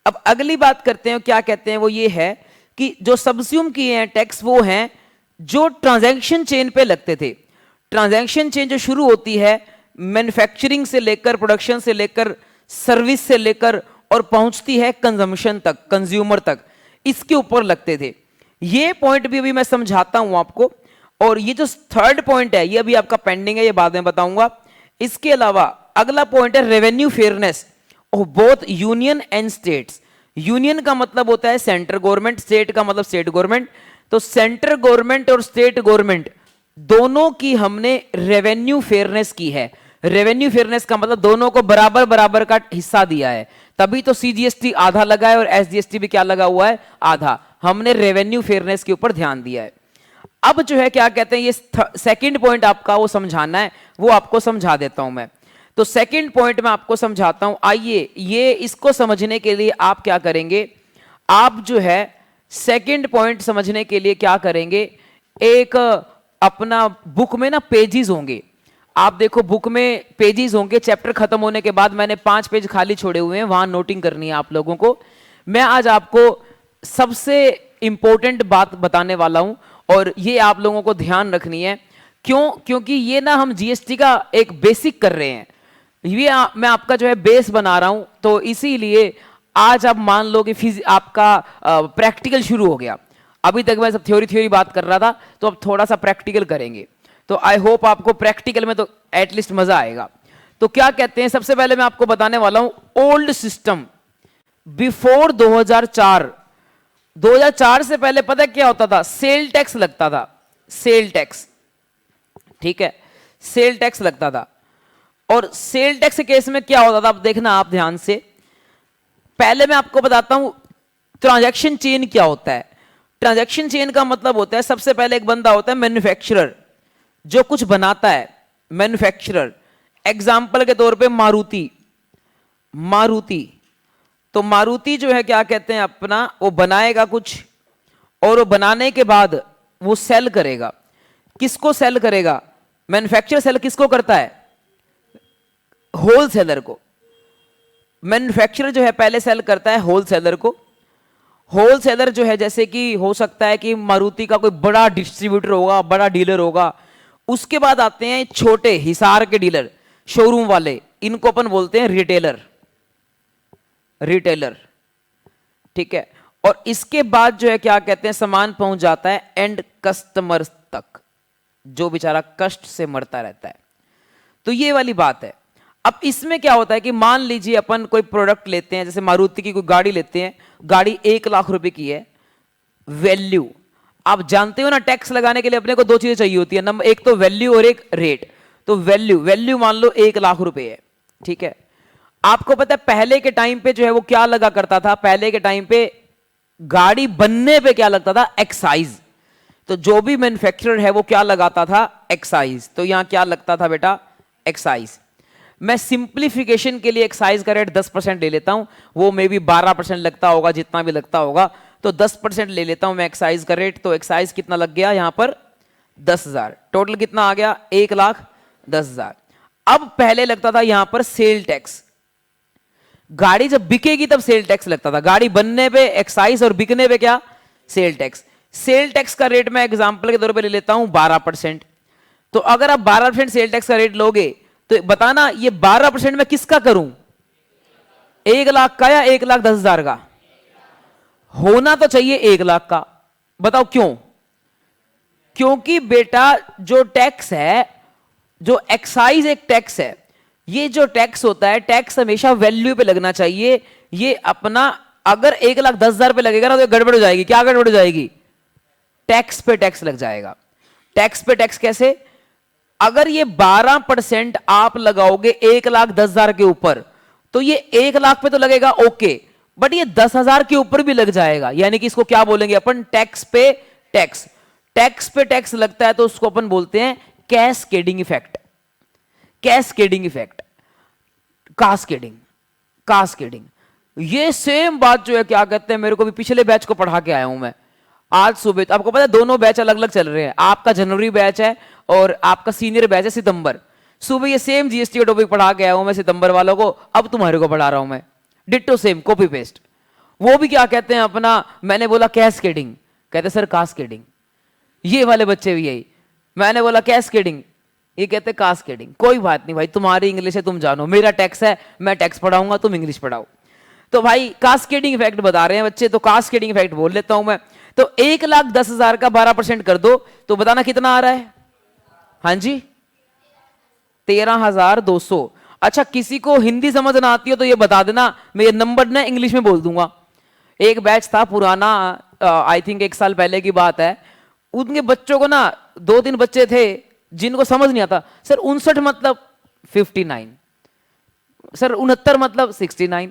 Speaker 1: अब अगली बात करते हैं, क्या कहते हैं, वो ये है कि जो सब्ज्यूम किए हैं टैक्स वो हैं जो ट्रांजैक्शन चेन पे लगते थे। ट्रांजैक्शन चेन जो शुरू होती है मैन्युफैक्चरिंग से लेकर, प्रोडक्शन से लेकर, सर्विस से लेकर और पहुंचती है कंजम्पशन तक, कंज्यूमर तक, इसके ऊपर लगते थे। ये पॉइंट भी अभी मैं समझाता हूं आपको। और ये जो थर्ड पॉइंट है ये अभी आपका पेंडिंग है, ये बाद में बताऊंगा। इसके अलावा अगला पॉइंट है revenue fairness of both union and states. Union का मतलब होता है सेंट्रल गवर्नमेंट, स्टेट का मतलब स्टेट गवर्नमेंट। तो सेंट्रल गवर्नमेंट और स्टेट गवर्नमेंट दोनों की हमने रेवेन्यू फेयरनेस की है। रेवेन्यू फेयरनेस का मतलब दोनों को बराबर बराबर का हिस्सा दिया है, तभी तो सीजीएसटी आधा लगा है और एसजीएसटी भी क्या लगा हुआ है, आधा। हमने रेवेन्यू फेयरनेस के ऊपर ध्यान दिया है। अब जो है क्या कहते हैं, ये सेकंड पॉइंट आपका वो समझाना है, वो आपको समझा देता हूं मैं। तो सेकंड पॉइंट मैं आपको समझाता हूं। आइए, ये इसको समझने के लिए आप क्या करेंगे, आप जो है सेकंड पॉइंट समझने के लिए क्या करेंगे, एक अपना बुक में ना पेजेस होंगे। आप देखो बुक में पेजेस होंगे, चैप्टर खत्म होने के बाद मैंने 5 पेज खाली छोड़े हुए हैं, वहां नोटिंग करनी है आप लोगों को। मैं आज आपको सबसे इंपॉर्टेंट बात बताने वाला हूं और ये आप लोगों को ध्यान रखनी है। क्यों? क्योंकि ये ना हम जीएसटी का एक बेसिक कर रहे हैं, ये मैं आपका जो है बेस बना रहा हूं। तो इसीलिए आज आप मान लो कि आपका प्रैक्टिकल शुरू हो गया। अभी तक मैं सब थ्योरी बात कर रहा था, तो अब थोड़ा सा प्रैक्टिकल करेंगे। तो आई होप आपको प्रैक्टिकल में तो एटलीस्ट मजा आएगा। तो क्या कहते हैं, सबसे पहले मैं आपको बताने वाला हूं ओल्ड सिस्टम बिफोर 2004। 2004 से पहले पता क्या होता था, सेल टैक्स लगता था, सेल टैक्स, ठीक है, सेल टैक्स लगता था। और सेल टैक्स के केस में क्या होता था, अब देखना आप ध्यान से। पहले मैं आपको बताता हूं ट्रांजैक्शन चेन क्या होता है। ट्रांजैक्शन चेन का मतलब होता है, सबसे पहले एक बंदा होता है मैन्युफैक्चरर, जो कुछ बनाता है, मैन्युफैक्चरर। एग्जाम्पल के तौर पे मारुति, मारुति। तो मारुति जो है क्या कहते हैं अपना, वो बनाएगा कुछ और वो बनाने के बाद वो सेल करेगा। किसको सेल करेगा? मैन्युफैक्चरर सेल किसको करता है? होलसेलर को। मैन्युफैक्चरर जो है पहले सेल करता है होलसेलर को। होलसेलर जो है, जैसे कि हो सकता है कि मारुति का कोई बड़ा डिस्ट्रीब्यूटर होगा, बड़ा डीलर होगा। उसके बाद आते हैं छोटे हिसार के डीलर, शोरूम वाले, इनको अपन बोलते हैं रिटेलर, रिटेलर, ठीक है। और इसके बाद जो है क्या कहते हैं, सामान पहुंच जाता है एंड कस्टमर तक, जो बेचारा कष्ट से मरता रहता है। तो ये वाली बात है। अब इसमें क्या होता है कि मान लीजिए अपन कोई प्रोडक्ट लेते हैं, जैसे मारुति की कोई गाड़ी लेते हैं, गाड़ी 1 लाख रुपए की है, वैल्यू। आप जानते हो ना, टैक्स लगाने के लिए अपने को 2 चीजें चाहिए होती है, नंबर एक तो वैल्यू और एक रेट। तो वैल्यू, वैल्यू मान लो 1 लाख रुपए है, ठीक है। आपको पता है पहले के टाइम पे जो है वो क्या लगा करता था, पहले के टाइम पे गाड़ी बनने पे क्या लगता था, एक्साइज। तो जो भी मैन्युफैक्चरर है वो क्या लगाता था, एक्साइज। तो यहां क्या लगता था बेटा, एक्साइज। मैं सिंप्लीफिकेशन के लिए एक्साइज का रेट 10% ले लेता हूं, वो मे बी 12% लगता होगा, जितना भी लगता होगा, तो 10% ले लेता हूं मैं एक्साइज का रेट। तो एक्साइज कितना लग गया यहां पर, 10,000। टोटल कितना आ गया, 1,10,000। अब पहले लगता था यहां पर सेल टैक्स। गाड़ी जब बिकेगी तब सेल टैक्स लगता था, गाड़ी बनने पे एक्साइज और बिकने पे क्या, सेल टैक्स। सेल टैक्स का रेट मैं एग्जांपल के तौर पे ले लेता हूं 12%। तो अगर आप 12% सेल टैक्स का रेट लोगे तो बताना ये 12% में किसका करूं, 1 लाख का या 1,10,000 का? होना तो चाहिए 1 लाख का। बताओ क्यों? क्योंकि बेटा जो टैक्स है, जो एक्साइज एक टैक्स है, ये जो टैक्स होता है, टैक्स हमेशा वैल्यू पे लगना चाहिए। ये अपना अगर 1,10,000 पे लगेगा ना तो गड़बड़ हो जाएगी। क्या गड़बड़ हो जाएगी? टैक्स पे टैक्स लग जाएगा। टैक्स पे टैक्स कैसे? अगर ये 12% आप लगाओगे 1,10,000 के ऊपर, तो ये 1 लाख पे तो लगेगा, ओके, बट ये 10,000 के ऊपर भी लग जाएगा। यानी कि इसको क्या बोलेंगे अपन, टैक्स पे टैक्स। टैक्स पे टैक्स लगता है तो उसको अपन बोलते हैं cascading effect, cascading effect, cascading, cascading. ये सेम बात जो है क्या कहते हैं, मेरे को भी पिछले बैच को पढ़ा के आया हूं मैं आज सुबह। तो आपको पता है दोनों बैच अलग अलग चल रहे हैं, आपका जनवरी बैच है और आपका सीनियर बैच है सितंबर। सुबह ये सेम जीएसटी का टॉपिक पढ़ा के आया हूं मैं सितंबर वालों को, अब तुम्हारे को पढ़ा रहा हूं मैं, डिट्टो सेम, कॉपी पेस्ट। वो भी क्या कहते हैं अपना, मैंने बोला कैस्केडिंग, कहते सर कास्केडिंग। ये वाले बच्चे भी यही, मैंने बोला कैस्केडिंग, ये कहते कास्केडिंग। कोई बात नहीं भाई, तुम्हारी इंग्लिश है तुम जानो, मेरा टैक्स है, मैं टैक्स पढ़ाऊंगा, तुम इंग्लिश पढ़ाओ। तो भाई कास्केडिंग इफेक्ट बता रहे हैं बच्चे, तो कास्केडिंग इफेक्ट बोल लेता हूं मैं। तो 1,10,000 का 12% कर दो तो बताना कितना आ रहा है। हाँ जी 13,200। अच्छा किसी को हिंदी समझ ना आती हो तो ये बता देना, मैं ये नंबर ना इंग्लिश में बोल दूंगा। एक बैच था पुराना, आई थिंक 1 साल पहले की बात है, उनके बच्चों को ना 2-3 बच्चे थे जिनको समझ नहीं आता, सर 59 मतलब 59, सर 69 मतलब 69।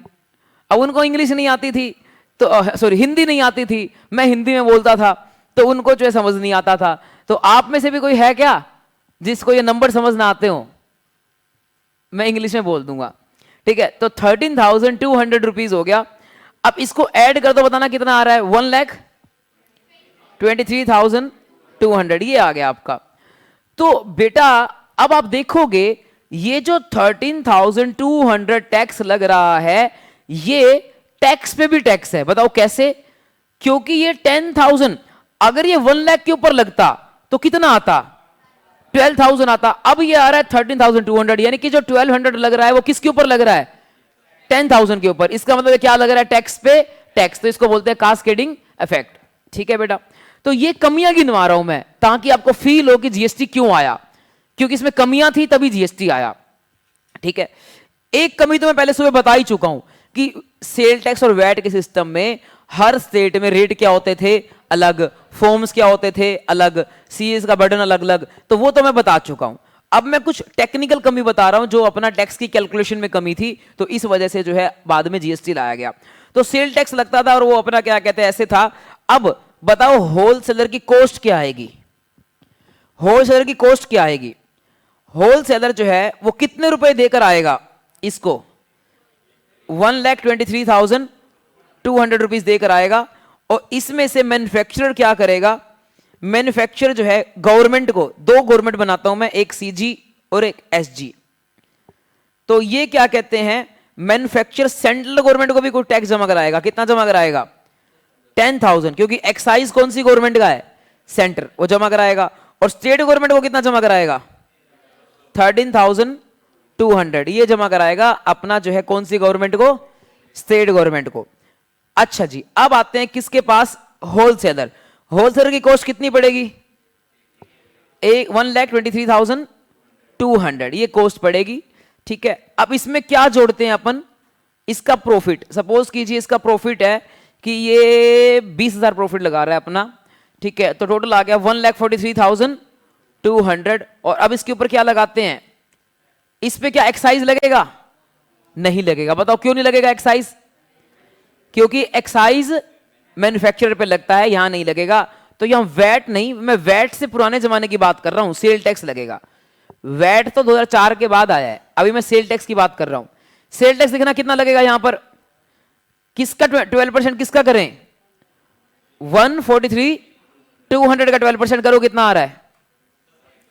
Speaker 1: अब उनको इंग्लिश नहीं आती थी तो सॉरी हिंदी नहीं आती थी, मैं हिंदी में बोलता था तो उनको जो है समझ नहीं आता था। तो आप में से भी कोई है क्या जिसको ये नंबर समझ ना आते हो? मैं इंग्लिश में बोल दूंगा, ठीक है। तो 13,200 रुपीज हो गया। अब इसको ऐड कर दो, बताना कितना आ रहा है। 1,23,200 ये आ गया आपका। तो बेटा अब आप देखोगे ये जो 13,200 टैक्स लग रहा है ये टैक्स पे भी टैक्स है। बताओ कैसे? क्योंकि ये 10,000 अगर ये 1 लाख के ऊपर लगता तो कितना आता? 12,000 आता। अब ये आ रहा है 13,200, यानी कि जो 1,200 लग रहा है वो किसके ऊपर लग रहा है? 10,000 के ऊपर। इसका मतलब क्या लग रहा है? टैक्स पे टैक्स। तो इसको बोलते हैं कास्केडिंग इफेक्ट, ठीक है बेटा। तो ये कमियां गिनवा रहा हूं मैं ताकि आपको फील हो कि जीएसटी क्यों आया, क्योंकि इसमें कमियां थी तभी जीएसटी आया, ठीक है। एक कमी तो मैं पहले सुबह बता ही चुका हूं कि सेल टैक्स और वैट के सिस्टम में हर स्टेट में रेट क्या होते थे अलग, फॉर्म्स क्या होते थे अलग, सीएस का बर्डन अलग अलग, तो वो तो मैं बता चुका हूं। अब मैं कुछ टेक्निकल कमी बता रहा हूं जो अपना टैक्स की कैलकुलेशन में कमी थी, तो इस वजह से जो है बाद में जीएसटी लाया गया। तो सेल टैक्स लगता था और वो अपना क्या कहते हैं ऐसे था। अब बताओ होलसेलर की कॉस्ट क्या आएगी? होलसेलर की कॉस्ट क्या आएगी? होलसेलर जो है वो कितने रुपए देकर आएगा इसको? 1,23,200 रुपीज देकर आएगा। और इसमें से मैन्युफैक्चरर क्या करेगा? मैन्युफैक्चरर जो है गवर्नमेंट को, 2 गवर्नमेंट बनाता हूं मैं, एक सीजी और एक एसजी। तो ये क्या कहते हैं, मैन्युफैक्चरर सेंट्रल गवर्नमेंट को भी कोई टैक्स जमा कराएगा। कितना जमा कराएगा? 10,000, क्योंकि एक्साइज कौन सी गवर्नमेंट का है? सेंटर, वो जमा कराएगा। और स्टेट गवर्नमेंट को कितना जमा कराएगा? 13,200 ये जमा कराएगा अपना जो है कौन सी गवर्नमेंट को? स्टेट गवर्नमेंट को। अच्छा जी, अब आते हैं किसके पास? होलसेलर। होलसेलर की कॉस्ट कितनी पड़ेगी? 1,23,200 ये कॉस्ट पड़ेगी, ठीक है। अब इसमें क्या जोड़ते हैं अपन? इसका प्रॉफिट। सपोज कीजिए इसका प्रॉफिट है कि ये 20,000 प्रॉफिट लगा रहा है अपना, ठीक है। तो टोटल आ गया 1,43,200। और अब इसके ऊपर क्या लगाते हैं? इस पे क्या एक्साइज लगेगा? नहीं लगेगा। बताओ क्यों नहीं लगेगा एक्साइज? क्योंकि एक्साइज मैन्युफैक्चरर पे लगता है, यहां नहीं लगेगा। तो यहां वैट नहीं, मैं वैट से पुराने जमाने की बात कर रहा हूं, सेल टैक्स लगेगा। वैट तो 2004 के बाद आया है, अभी मैं सेल टैक्स की बात कर रहा हूं। सेल टैक्स देखना कितना लगेगा यहां पर? किसका 12% किसका करें? 143,200 का 12% करो, कितना आ रहा है?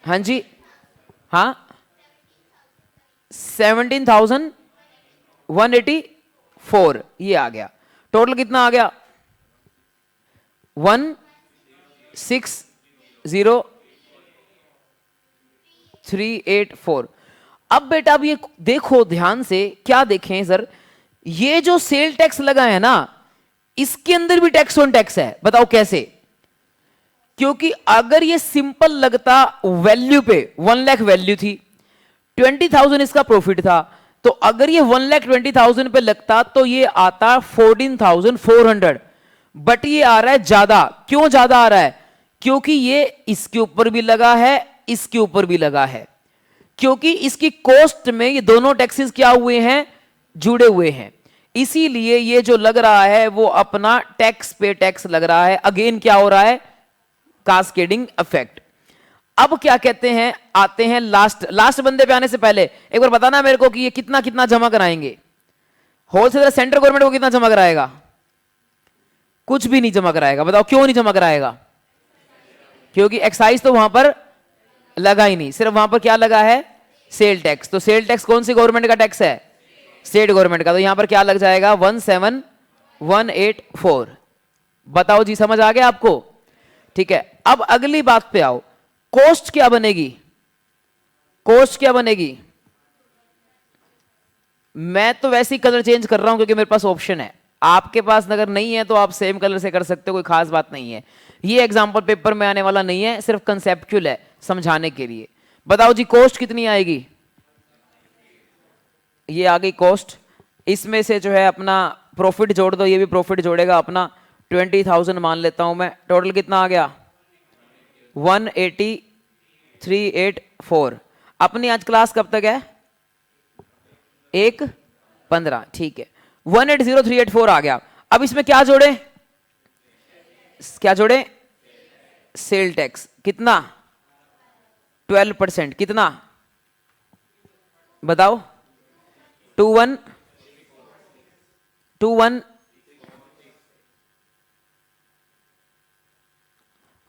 Speaker 1: हाँ जी, हाँ 17,184 ये आ गया। टोटल कितना आ गया? 160,384। अब बेटा अब ये देखो ध्यान से, क्या देखें सर, ये जो सेल टैक्स लगा है ना इसके अंदर भी टैक्स ऑन टैक्स है। बताओ कैसे? क्योंकि अगर ये सिंपल लगता वैल्यू पे, 1 लाख वैल्यू थी, 20,000 इसका प्रॉफिट था, तो अगर ये 1,20,000 पे लगता तो ये आता 14,400। बट ये आ रहा है ज्यादा। क्यों ज्यादा आ रहा है? क्योंकि ये इसके ऊपर भी लगा है, इसके ऊपर भी लगा है, क्योंकि इसकी कॉस्ट में ये दोनों टैक्सेस क्या हुए हैं? जुड़े हुए हैं। इसीलिए ये जो लग रहा है वो अपना टैक्स पे टैक्स लग रहा है। अगेन क्या हो रहा है? Cascading effect. अब क्या कहते हैं, आते हैं लास्ट बंदे पे आने से पहले एक बार बताना मेरे को कि ये कितना कितना जमा कराएंगे। होलसेलर सेंट्रल गवर्नमेंट को कितना जमा कराएगा? कुछ भी नहीं जमा कराएगा। बताओ क्यों नहीं जमा कराएगा? क्योंकि एक्साइज तो वहां पर लगा ही नहीं, सिर्फ वहां पर क्या लगा है? Sale tax. तो सेल टैक्स कौन सी गवर्नमेंट का टैक्स है? स्टेट गवर्नमेंट का। तो यहां पर क्या लग जाएगा? 17,184। बताओ जी, समझ आ गया आपको? ठीक है। अब अगली बात पे आओ, कॉस्ट क्या बनेगी? कोस्ट क्या बनेगी? मैं तो वैसे ही कलर चेंज कर रहा हूं क्योंकि मेरे पास ऑप्शन है। आपके पास अगर नहीं है तो आप सेम कलर से कर सकते हो, कोई खास बात नहीं है। ये एग्जांपल पेपर में आने वाला नहीं है, सिर्फ कंसेप्चुअल है समझाने के लिए। बताओ जी कॉस्ट कितनी आएगी? ये आ गई कॉस्ट। इसमें से जो है अपना प्रॉफिट जोड़ दो, ये भी प्रॉफिट जोड़ेगा अपना। 20,000 मान लेता हूं मैं। टोटल कितना आ गया? 18384। अपनी आज क्लास कब तक है? 1:15। ठीक है, 180,384 आ गया। अब इसमें क्या जोड़े? क्या जोड़े? Sale tax. कितना? 12%। कितना बताओ? 21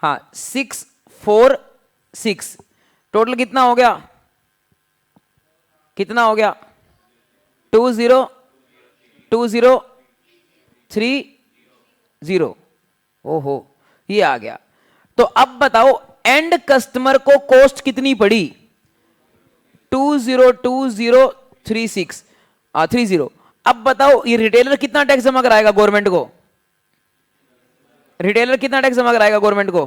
Speaker 1: हाँ 646। टोटल कितना हो गया? कितना हो गया? 202030। ओहो, ये आ गया। तो अब बताओ एंड कस्टमर को कॉस्ट कितनी पड़ी? 202036 30। अब बताओ ये रिटेलर कितना टैक्स जमा कराएगा गवर्नमेंट को? रिटेलर कितना टैक्स जमा कराएगा गवर्नमेंट को?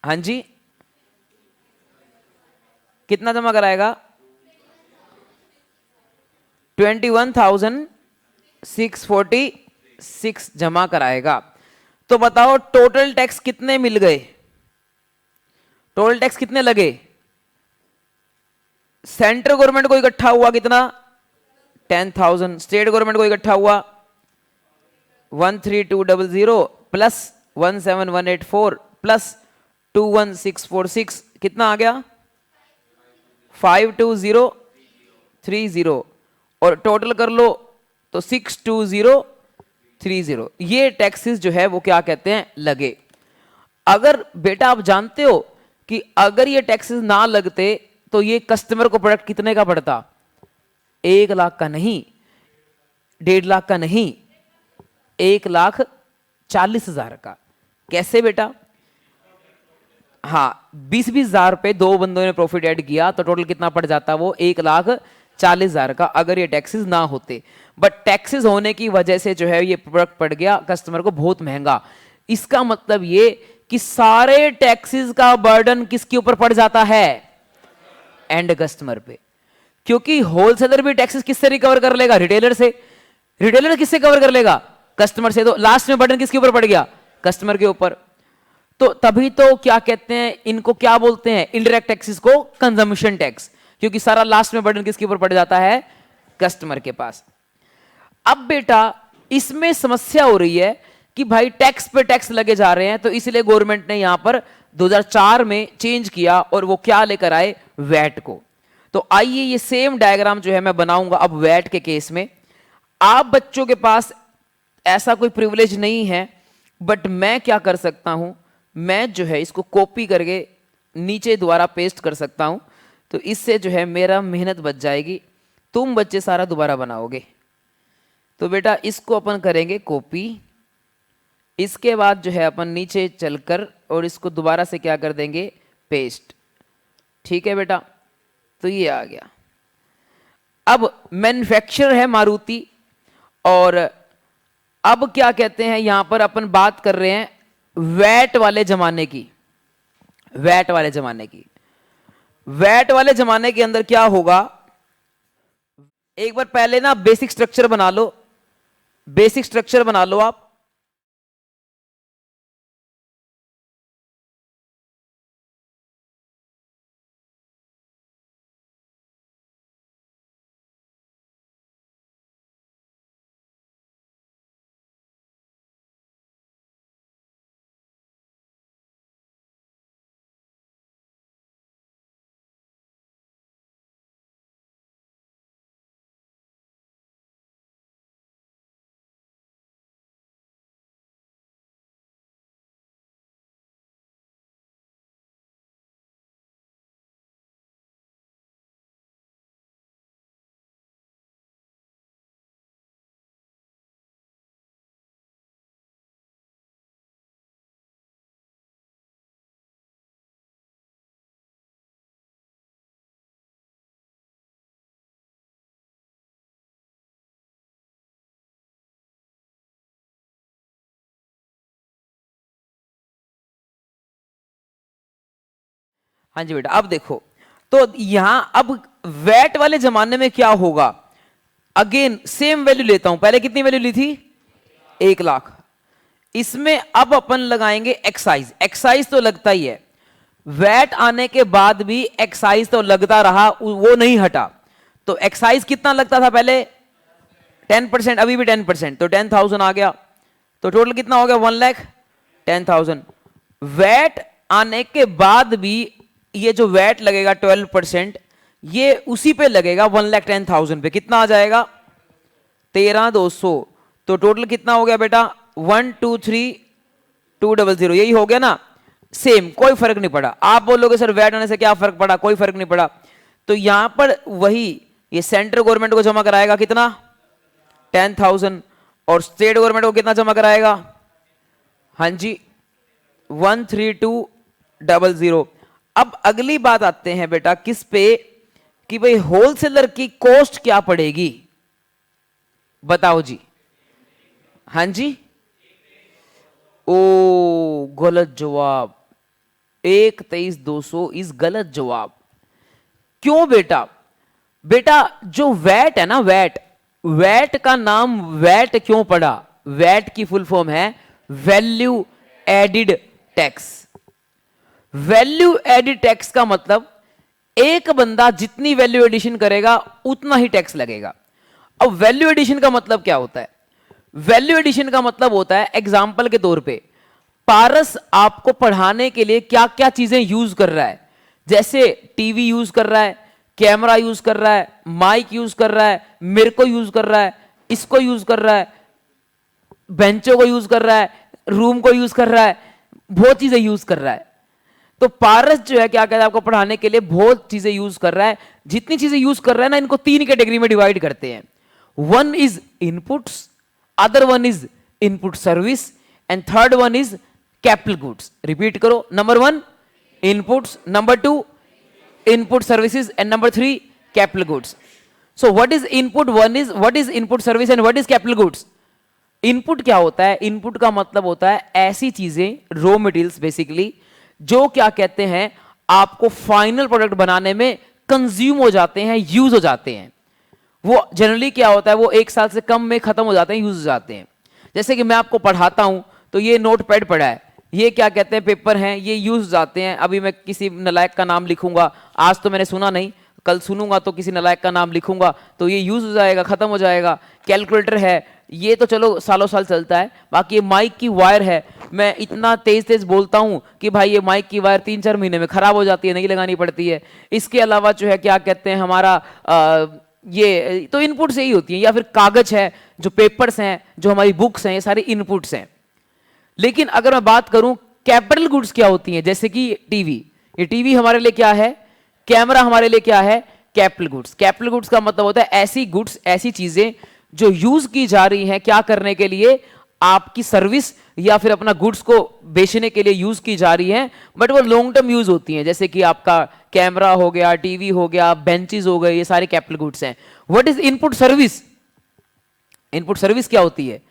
Speaker 1: हाँ जी, कितना जमा कराएगा? 21,646 जमा कराएगा। तो बताओ टोटल टैक्स कितने मिल गए? टोटल टैक्स कितने लगे? सेंट्रल गवर्नमेंट को इकट्ठा हुआ कितना? 10,000। स्टेट गवर्नमेंट को इकट्ठा हुआ 13200 प्लस 17184 प्लस 21646। कितना आ गया? 52030। और टोटल कर लो तो 62030। ये टैक्सेस जो है वो क्या कहते हैं? लगे। अगर बेटा आप जानते हो कि अगर ये टैक्सेस ना लगते तो ये कस्टमर को प्रोडक्ट कितने का पड़ता? 1,00,000 का नहीं, 1.5 लाख का नहीं, 1,40,000 का। कैसे बेटा? हाँ, 20,000 पे दो बंदों ने प्रॉफिट ऐड किया तो टोटल कितना पड़ जाता? वो 1,40,000 का, अगर ये टैक्सेस ना होते। बट टैक्सेस होने की वजह से जो है ये प्रोडक्ट पड़ गया कस्टमर को बहुत महंगा। इसका मतलब ये कि सारे टैक्सेस का बर्डन किसके ऊपर पड़ जाता है? एंड कस्टमर पे। क्योंकि होलसेलर भी टैक्सेस किससे रिकवर कर लेगा? रिटेलर से। रिटेलर किससे कवर कर लेगा? कस्टमर से। तो लास्ट में बर्डन किसके ऊपर पड़ गया? कस्टमर के ऊपर। तो तभी तो क्या कहते हैं इनको, क्या बोलते हैं? इनडायरेक्ट टैक्सेस को कंजम्पशन टैक्स, क्योंकि सारा लास्ट में बर्डन किसके ऊपर पड़ जाता है? कस्टमर के पास। अब बेटा इसमें समस्या हो रही है कि भाई टैक्स पे टैक्स लगे जा रहे हैं, तो इसलिए गवर्नमेंट ने यहां पर 2004 में चेंज किया और वो क्या लेकर आए? वैट को। तो आइए ये सेम डायग्राम जो है मैं बनाऊंगा अब वैट के केस में। आप बच्चों के पास ऐसा कोई प्रिविलेज नहीं है, बट मैं क्या कर सकता हूं, मैं जो है इसको कॉपी करके नीचे दोबारा पेस्ट कर सकता हूं। तो इससे जो है मेरा मेहनत बच जाएगी, तुम बच्चे सारा दोबारा बनाओगे। तो बेटा इसको अपन करेंगे कॉपी। इसके बाद जो है अपन नीचे चलकर और इसको दोबारा से क्या कर देंगे? पेस्ट। ठीक है बेटा, तो ये आ गया। अब मैन्युफैक्चरर है मारुति, और अब क्या कहते हैं यहां पर अपन बात कर रहे हैं वैट वाले जमाने की। वैट वाले जमाने की। वैट वाले जमाने के अंदर क्या होगा? एक बार पहले ना बेसिक स्ट्रक्चर बना लो। बेसिक स्ट्रक्चर बना लो आप। हाँ जी बेटा, अब देखो, तो यहां अब वैट वाले जमाने में क्या होगा, अगेन सेम वैल्यू लेता हूं, पहले कितनी वैल्यू ली थी, 1 लाख। इसमें अब अपन लगाएंगे एक्साइज, एक्साइज तो लगता ही है, वैट आने के बाद भी एक्साइज तो लगता रहा, वो नहीं हटा। तो एक्साइज कितना लगता था पहले, 10%, अभी भी 10%, तो 10,000 आ गया, तो टोटल कितना हो गया, 1,10,000। वैट आने के बाद भी ये जो वैट लगेगा 12%, ये उसी पे लगेगा 1,10,000 पे, कितना आ जाएगा, 13,200। तो टोटल कितना हो गया बेटा, 123,200, यही हो गया ना, सेम, कोई फर्क नहीं पड़ा। आप बोलोगे सर वैट आने से क्या फर्क पड़ा, कोई फर्क नहीं पड़ा। तो यहां पर वही, ये सेंट्रल गवर्नमेंट को जमा कराएगा कितना, 10,000, और स्टेट गवर्नमेंट को कितना जमा कराएगा, हाँ जी, 132,000। अब अगली बात आते हैं बेटा किस पे, कि भाई होलसेलर की कॉस्ट क्या पड़ेगी, बताओ जी, हाँ जी, ओ गलत जवाब, 123,200 इस गलत जवाब। क्यों बेटा, बेटा जो वैट है ना, वैट, वैट का नाम वैट क्यों पड़ा, वैट की फुल फॉर्म है value added tax. Value added tax का मतलब एक बंदा जितनी वैल्यू एडिशन करेगा उतना ही टैक्स लगेगा। अब वैल्यू एडिशन का मतलब क्या होता है, वैल्यू एडिशन का मतलब होता है, एग्जांपल के तौर पे पारस आपको पढ़ाने के लिए क्या क्या चीजें यूज कर रहा है, जैसे टीवी यूज कर रहा है, कैमरा यूज कर रहा है, माइक यूज कर रहा है, मेरे को यूज कर रहा है, इसको यूज कर रहा है, बेंचों को यूज कर रहा है, रूम को यूज कर रहा है, बहुत चीजें यूज कर रहा है। तो पारस जो है क्या कहता है, आपको पढ़ाने के लिए बहुत चीजें यूज कर रहा है। जितनी चीजें यूज कर रहा है ना, इनको 3 कैटेगरी में डिवाइड करते हैं। One is inputs, other one is input service, and third one is capital goods. Repeat करो, number 1 inputs, number 2 input services, and number 3 capital goods. So what is input, one is what is input service and what is capital goods. Input क्या होता है, input का मतलब होता है ऐसी चीजें, रॉ मटेरियल्स बेसिकली, जो क्या कहते हैं आपको फाइनल प्रोडक्ट बनाने में कंज्यूम हो जाते हैं, यूज हो जाते हैं। वो जनरली क्या होता है, वो 1 साल से कम में खत्म हो जाते हैं, यूज हो जाते हैं। जैसे कि मैं आपको पढ़ाता हूं, तो ये नोटपैड पड़ा है, ये क्या कहते हैं पेपर हैं, ये यूज हो जाते हैं। अभी मैं किसी नालायक का नाम लिखूंगा, आज तो मैंने सुना नहीं, कल सुनूंगा तो किसी नालायक का नाम लिखूंगा, तो ये यूज हो जाएगा, खत्म हो जाएगा। कैलकुलेटर है, ये तो चलो सालों साल चलता है। बाकी ये माइक की वायर है, मैं इतना तेज तेज बोलता हूं कि भाई ये माइक की वायर 3-4 महीने में खराब हो जाती है, नहीं लगानी पड़ती है। इसके अलावा जो है क्या कहते हैं हमारा ये तो इनपुट से ही होती है। या फिर कागज है, जो पेपर्स हैं, जो हमारी बुक्स हैं, ये सारे इनपुट्स हैं। लेकिन अगर मैं बात करूं कैपिटल गुड्स क्या होती हैं, जैसे कि टीवी, ये टीवी हमारे लिए क्या है, कैमरा हमारे लिए क्या है, कैपिटल गुड्स। कैपिटल गुड्स का मतलब होता है ऐसी गुड्स, ऐसी चीजें जो यूज की जा रही हैं, क्या करने के लिए, आपकी सर्विस या फिर अपना गुड्स को बेचने के लिए यूज की जा रही हैं, बट वो लॉन्ग टर्म यूज होती हैं। जैसे कि आपका कैमरा हो गया, टीवी हो गया, बेंचेस हो गए, ये सारे कैपिटल गुड्स हैं। What is input service, input service क्या होती है,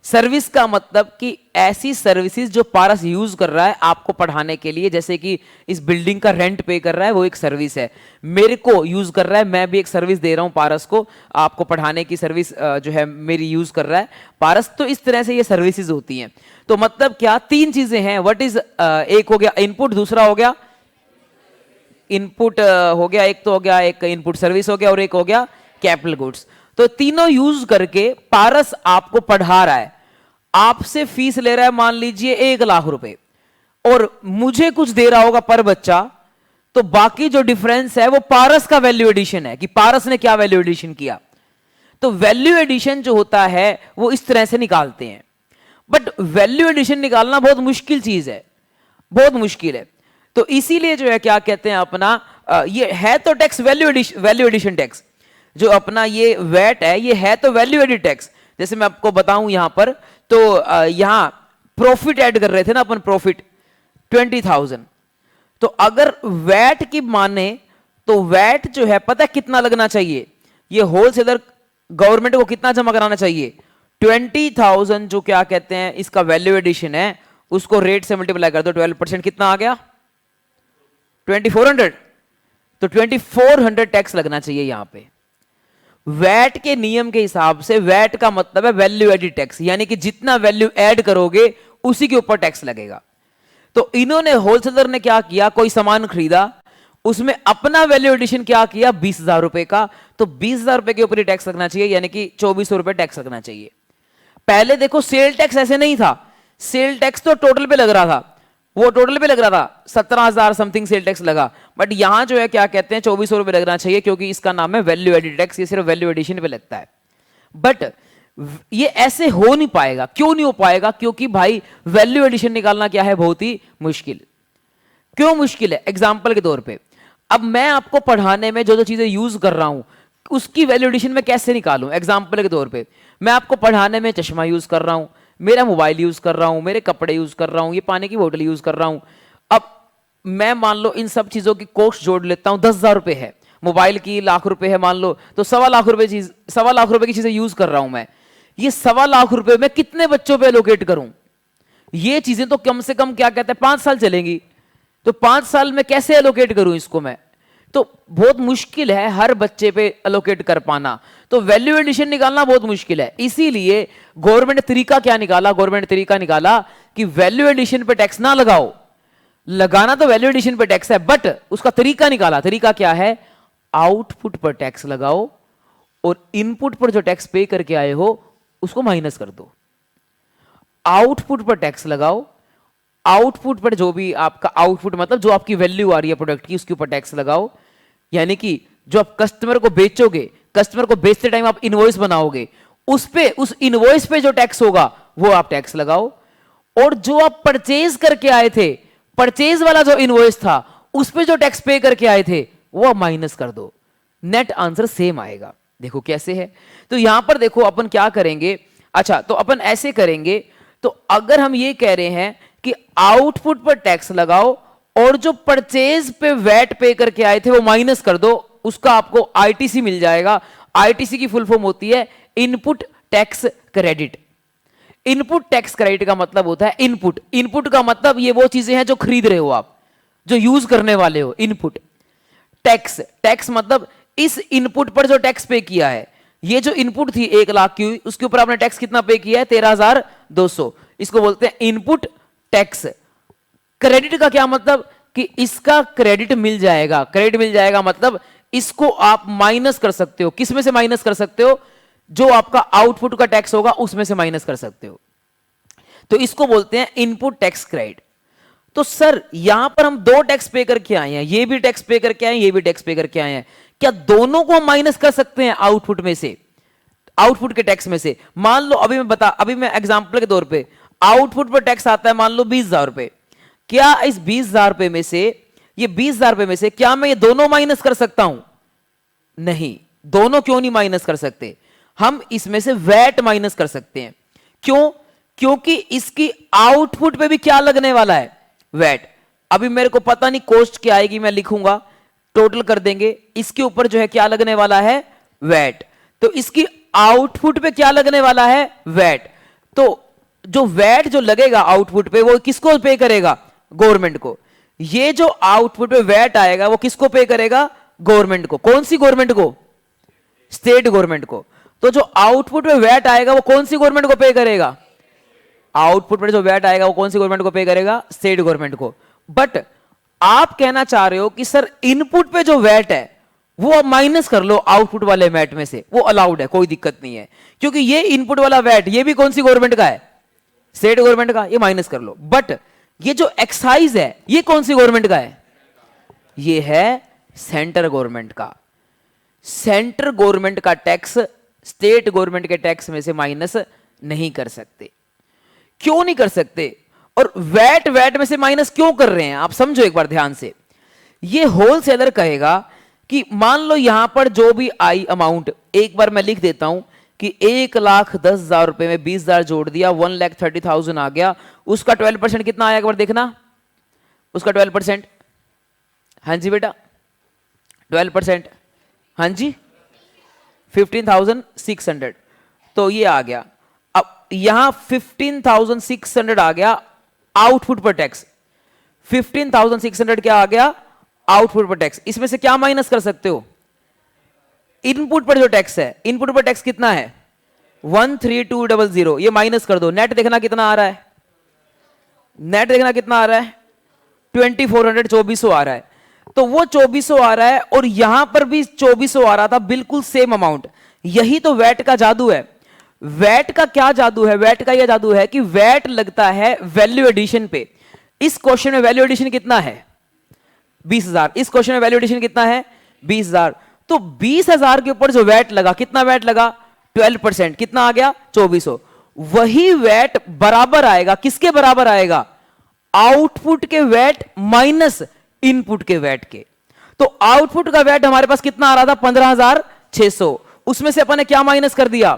Speaker 1: सर्विस का मतलब कि ऐसी सर्विसेज जो पारस यूज कर रहा है आपको पढ़ाने के लिए, जैसे कि इस बिल्डिंग का रेंट पे कर रहा है, वो एक सर्विस है। मेरे को यूज कर रहा है, मैं भी एक सर्विस दे रहा हूं पारस को, आपको पढ़ाने की सर्विस जो है मेरी यूज कर रहा है पारस। तो इस तरह से ये सर्विसेज होती हैं। तो मतलब क्या, 3 चीजें हैं। व्हाट इज, एक हो गया इनपुट, दूसरा हो गया इनपुट हो गया, एक तो हो गया, एक इनपुट सर्विस हो गया, और एक हो गया कैपिटल गुड्स। तो तीनों यूज करके पारस आपको पढ़ा रहा है, आपसे फीस ले रहा है मान लीजिए 1,00,000 रुपए, और मुझे कुछ दे रहा होगा पर बच्चा, तो बाकी जो डिफरेंस है वो पारस का वैल्यू एडिशन है, कि पारस ने क्या वैल्यू एडिशन किया। तो वैल्यू एडिशन जो होता है वो इस तरह से निकालते हैं। बट वैल्यू एडिशन निकालना बहुत मुश्किल चीज है, बहुत मुश्किल है। तो इसीलिए जो है क्या कहते हैं अपना, ये है तो टैक्स वैल्यू एडिशन टैक्स, जो अपना ये वैट है, ये है तो वैल्यू एडिड टैक्स। जैसे मैं आपको बताऊं यहां पर, तो यहां प्रॉफिट ऐड कर रहे थे ना अपन, प्रॉफिट 20,000। तो अगर वैट की माने तो वैट जो है पता है कितना लगना चाहिए, ये होलसेलर गवर्नमेंट को कितना जमा कराना चाहिए, 20,000 जो क्या कहते हैं इसका वैल्यू एडिशन है, उसको रेट से मल्टीप्लाई कर दो, 12% कितना आ गया, 2400, तो 2400 टैक्स लगना चाहिए यहां पे। वैट के नियम के हिसाब से वैट का मतलब है वैल्यू एडिड टैक्स, यानी कि जितना वैल्यू ऐड करोगे उसी के ऊपर टैक्स लगेगा। तो इन्होंने होलसेलर ने क्या किया, कोई सामान खरीदा, उसमें अपना वैल्यू एडिशन क्या किया 20,000 रुपए का, तो 20,000 रुपए के ऊपर ही टैक्स लगना चाहिए, यानी कि 2400 रुपए टैक्स लगना चाहिए। पहले देखो सेल टैक्स ऐसे नहीं था, सेल टैक्स तो टोटल पे लग रहा था, वो टोटल पे लग रहा था 17,000 समथिंग सेल टैक्स लगा, बट यहां जो है क्या कहते हैं 2400 रुपए लगना चाहिए, क्योंकि इसका नाम है वैल्यू एडिड टैक्स, ये सिर्फ वैल्यू एडिशन पे लगता है। बट ये ऐसे हो नहीं पाएगा, क्यों नहीं हो पाएगा, क्योंकि भाई वैल्यू एडिशन निकालना क्या है, बहुत ही मुश्किल। क्यों मुश्किल है, एग्जाम्पल के तौर पर अब मैं आपको पढ़ाने में जो जो चीजें यूज कर रहा हूं उसकी वैल्यू एडिशन में कैसे निकालूं। एग्जाम्पल के तौर पे मैं आपको पढ़ाने में चश्मा यूज कर रहा हूं, मेरा मोबाइल यूज कर रहा हूं, मेरे कपड़े यूज कर रहा हूं, ये पानी की बोतल यूज कर रहा हूं। अब मैं मान लो इन सब चीजों की कॉस्ट जोड़ लेता हूं, 10,000 रुपए है, मोबाइल की लाख रुपए है मान लो, तो 1.25 रुपए 1.25 रुपए की चीजें यूज कर रहा हूं मैं। ये 1.25 रुपए में कितने बच्चों पे एलोकेट करूं, ये चीजें तो कम से कम क्या कहते हैं 5 साल चलेंगी, तो 5 साल में कैसे एलोकेट करूं इसको मैं, तो बहुत मुश्किल है हर बच्चे पे एलोकेट कर पाना, तो वैल्यू एडिशन निकालना बहुत मुश्किल है। इसीलिए गवर्नमेंट ने तरीका क्या निकाला, गवर्नमेंट ने तरीका निकाला कि वैल्यू एडिशन पे टैक्स ना लगाओ, लगाना तो वैल्यू एडिशन पे टैक्स है, बट उसका तरीका निकाला। तरीका क्या है, आउटपुट पर टैक्स लगाओ और इनपुट पर जो टैक्स पे करके आए हो उसको माइनस कर दो। आउटपुट पर टैक्स लगाओ, आउटपुट पर जो भी आपका आउटपुट मतलब जो आपकी वैल्यू आ रही है प्रोडक्ट की उसके ऊपर टैक्स लगाओ, यानी कि जो आप कस्टमर को बेचोगे, कस्टमर को बेचते टाइम आप इनवॉइस बनाओगे, उस पे उस इनवॉइस पे जो टैक्स होगा वो आप टैक्स लगाओ, और जो आप परचेज करके आए थे, परचेज वाला जो इनवॉइस था उस पे जो टैक्स पे करके आए थे वो आप माइनस कर दो, नेट आंसर सेम आएगा। देखो कैसे है, तो यहां पर देखो अपन क्या करेंगे, अच्छा तो अपन ऐसे करेंगे, तो अगर हम ये कह रहे हैं कि आउटपुट पर टैक्स लगाओ और जो परचेज पे वैट पे करके आए थे वो माइनस कर दो, उसका आपको आईटीसी मिल जाएगा। आईटीसी की फुल फॉर्म होती है input tax credit. Input tax credit का मतलब होता है इनपुट, इनपुट का मतलब ये वो चीजें हैं जो खरीद रहे हो आप, जो यूज करने वाले हो, इनपुट। टैक्स, टैक्स मतलब इस इनपुट पर जो टैक्स पे किया है, ये जो इनपुट थी 1 लाख की, उसके ऊपर आपने टैक्स कितना पे किया है 13,200, इसको बोलते हैं इनपुट टैक्स। क्रेडिट का क्या मतलब कि इसका क्रेडिट मिल जाएगा, क्रेडिट मिल जाएगा मतलब इसको आप माइनस कर सकते हो, किस में से माइनस कर सकते हो, जो आपका आउटपुट का टैक्स होगा उसमें से माइनस कर सकते हो, तो इसको बोलते हैं इनपुट टैक्स क्रेडिट। तो सर यहां पर हम 2 टैक्स पे करके आए हैं, ये भी टैक्स पे करके आए हैं, ये भी टैक्स पे करके आए हैं, क्या दोनों को हम माइनस कर सकते हैं आउटपुट में से, आउटपुट के टैक्स में से। मान लो अभी मैं एग्जांपल के तौर पे आउटपुट पर टैक्स आता है मान लो 20,000 रुपए, क्या इस 20,000 रुपए में से, ये 20,000 रुपए में से क्या मैं ये दोनों माइनस कर सकता हूं, नहीं, दोनों क्यों नहीं माइनस कर सकते, हम इसमें से वैट माइनस कर सकते हैं। क्यों, क्योंकि इसकी आउटपुट पे भी क्या लगने वाला है, वैट। अभी मेरे को पता नहीं कॉस्ट क्या आएगी, मैं लिखूंगा, टोटल कर देंगे, इसके ऊपर जो है क्या लगने वाला है, वैट। तो इसकी आउटपुट पे क्या लगने वाला है, वैट। तो जो वैट जो लगेगा आउटपुट पे वो किसको पे करेगा, गवर्नमेंट को। ये जो आउटपुट पे वैट आएगा वो किसको पे करेगा, गवर्नमेंट को। कौन सी गवर्नमेंट को, स्टेट गवर्नमेंट को। तो जो आउटपुट पे वैट आएगा वो कौन सी गवर्नमेंट को पे करेगा, आउटपुट पर जो वैट आएगा वो कौन सी गवर्नमेंट को पे करेगा, स्टेट गवर्नमेंट को। बट आप कहना चाह रहे हो कि सर इनपुट पे जो वैट है वो आप माइनस कर लो आउटपुट वाले वैट में से, वो अलाउड है, कोई दिक्कत नहीं है, क्योंकि ये इनपुट वाला वैट ये भी कौन सी गवर्नमेंट का है, स्टेट गवर्नमेंट का, ये माइनस कर लो। बट ये जो एक्साइज है ये कौन सी गवर्नमेंट का है, ये है सेंटर गवर्नमेंट का। सेंटर गवर्नमेंट का टैक्स स्टेट गवर्नमेंट के टैक्स में से माइनस नहीं कर सकते। क्यों नहीं कर सकते, और वैट वैट में से माइनस क्यों कर रहे हैं, आप समझो एक बार ध्यान से। ये होलसेलर कहेगा कि मान लो यहां पर जो भी आई अमाउंट, एक बार मैं लिख देता हूं कि 1,10,000 रुपए में 20,000 जोड़ दिया, 1,30,000 आ गया, उसका 12% कितना आया एक बार देखना, उसका 12%, हाँ जी बेटा 12%, हाँ जी 15,600, तो ये आ गया। अब यहां 15,600 आ गया आउटपुट पर टैक्स, 15,600 क्या आ गया आउटपुट पर टैक्स, इसमें से क्या माइनस कर सकते हो? इनपुट पर जो टैक्स है, इनपुट पर टैक्स कितना है? 13200, ये माइनस कर दो, नेट देखना कितना आ रहा है? नेट देखना कितना आ रहा है? 2400, 2400 आ रहा है। तो वो 2400 आ रहा है और यहां पर भी 2400 आ रहा था, बिल्कुल सेम अमाउंट। यही तो वैट का जादू है। वैट का क्या जादू है? वैट का यह जादू है कि वैट लगता है वैल्यू एडिशन पे। इस क्वेश्चन में वैल्यू एडिशन कितना है? 20,000। इस क्वेश्चन में वैल्यू एडिशन कितना है? 20,000। तो 20,000 के ऊपर जो वैट लगा, कितना वैट लगा? 12%। कितना आ गया? 2400। वही वैट बराबर आएगा, किसके बराबर आएगा? आउटपुट के वैट माइनस इनपुट के वैट के। तो आउटपुट का वैट हमारे पास कितना आ रहा था? 15,600। उसमें से अपन ने क्या माइनस कर दिया?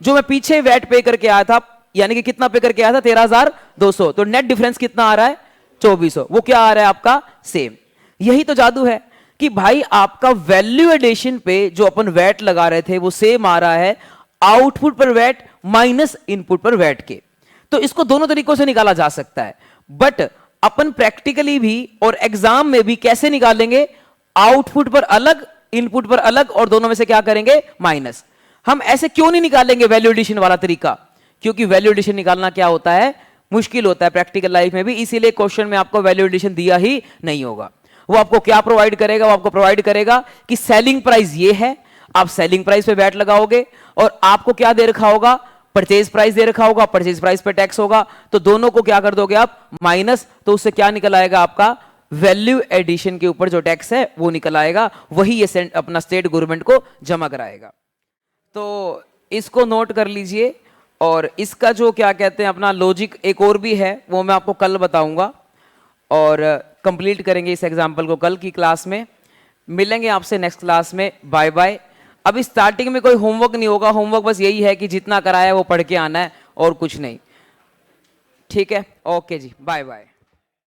Speaker 1: जो मैं पीछे वैट पे करके आया था, यानी कि कितना पे करके आया था? 13,200। तो नेट डिफरेंस कितना आ रहा है? 2400। वो क्या आ रहा है आपका? सेम। यही तो जादू है कि भाई आपका वैल्यू एडिशन पे जो अपन वैट लगा रहे थे वो सेम आ रहा है आउटपुट पर वैट माइनस इनपुट पर वैट के। तो इसको दोनों तरीकों से निकाला जा सकता है, बट अपन प्रैक्टिकली भी और एग्जाम में भी कैसे निकालेंगे? आउटपुट पर अलग, इनपुट पर अलग, और दोनों में से क्या करेंगे? माइनस। हम ऐसे क्यों नहीं निकालेंगे वैल्यू एडिशन वाला तरीका? क्योंकि वैल्यू एडिशन निकालना क्या होता है? मुश्किल होता है प्रैक्टिकल लाइफ में भी। इसीलिए क्वेश्चन में आपको वैल्यू एडिशन दिया ही नहीं होगा। वो आपको क्या प्रोवाइड करेगा? वो आपको प्रोवाइड करेगा कि सेलिंग प्राइस ये है, आप सेलिंग प्राइस पे वैट लगाओगे, और आपको क्या दे रखा होगा? परचेज प्राइस दे रखा होगा, परचेज प्राइस पे टैक्स होगा। तो दोनों को क्या कर दोगे आप? माइनस। तो उससे क्या निकल आएगा आपका? वैल्यू एडिशन के ऊपर जो टैक्स है वो निकल आएगा, वही ये अपना स्टेट गवर्नमेंट को जमा कराएगा। तो इसको नोट कर लीजिए। और इसका जो क्या कहते हैं अपना लॉजिक एक और भी है, वो मैं आपको कल बताऊंगा, और कंप्लीट करेंगे इस एग्जाम्पल को कल की क्लास में। मिलेंगे आपसे नेक्स्ट क्लास में। Bye bye. अभी स्टार्टिंग में कोई होमवर्क नहीं होगा, होमवर्क बस यही है कि जितना कराया वो पढ़ के आना है और कुछ नहीं। ठीक है, ओके जी, बाय बाय।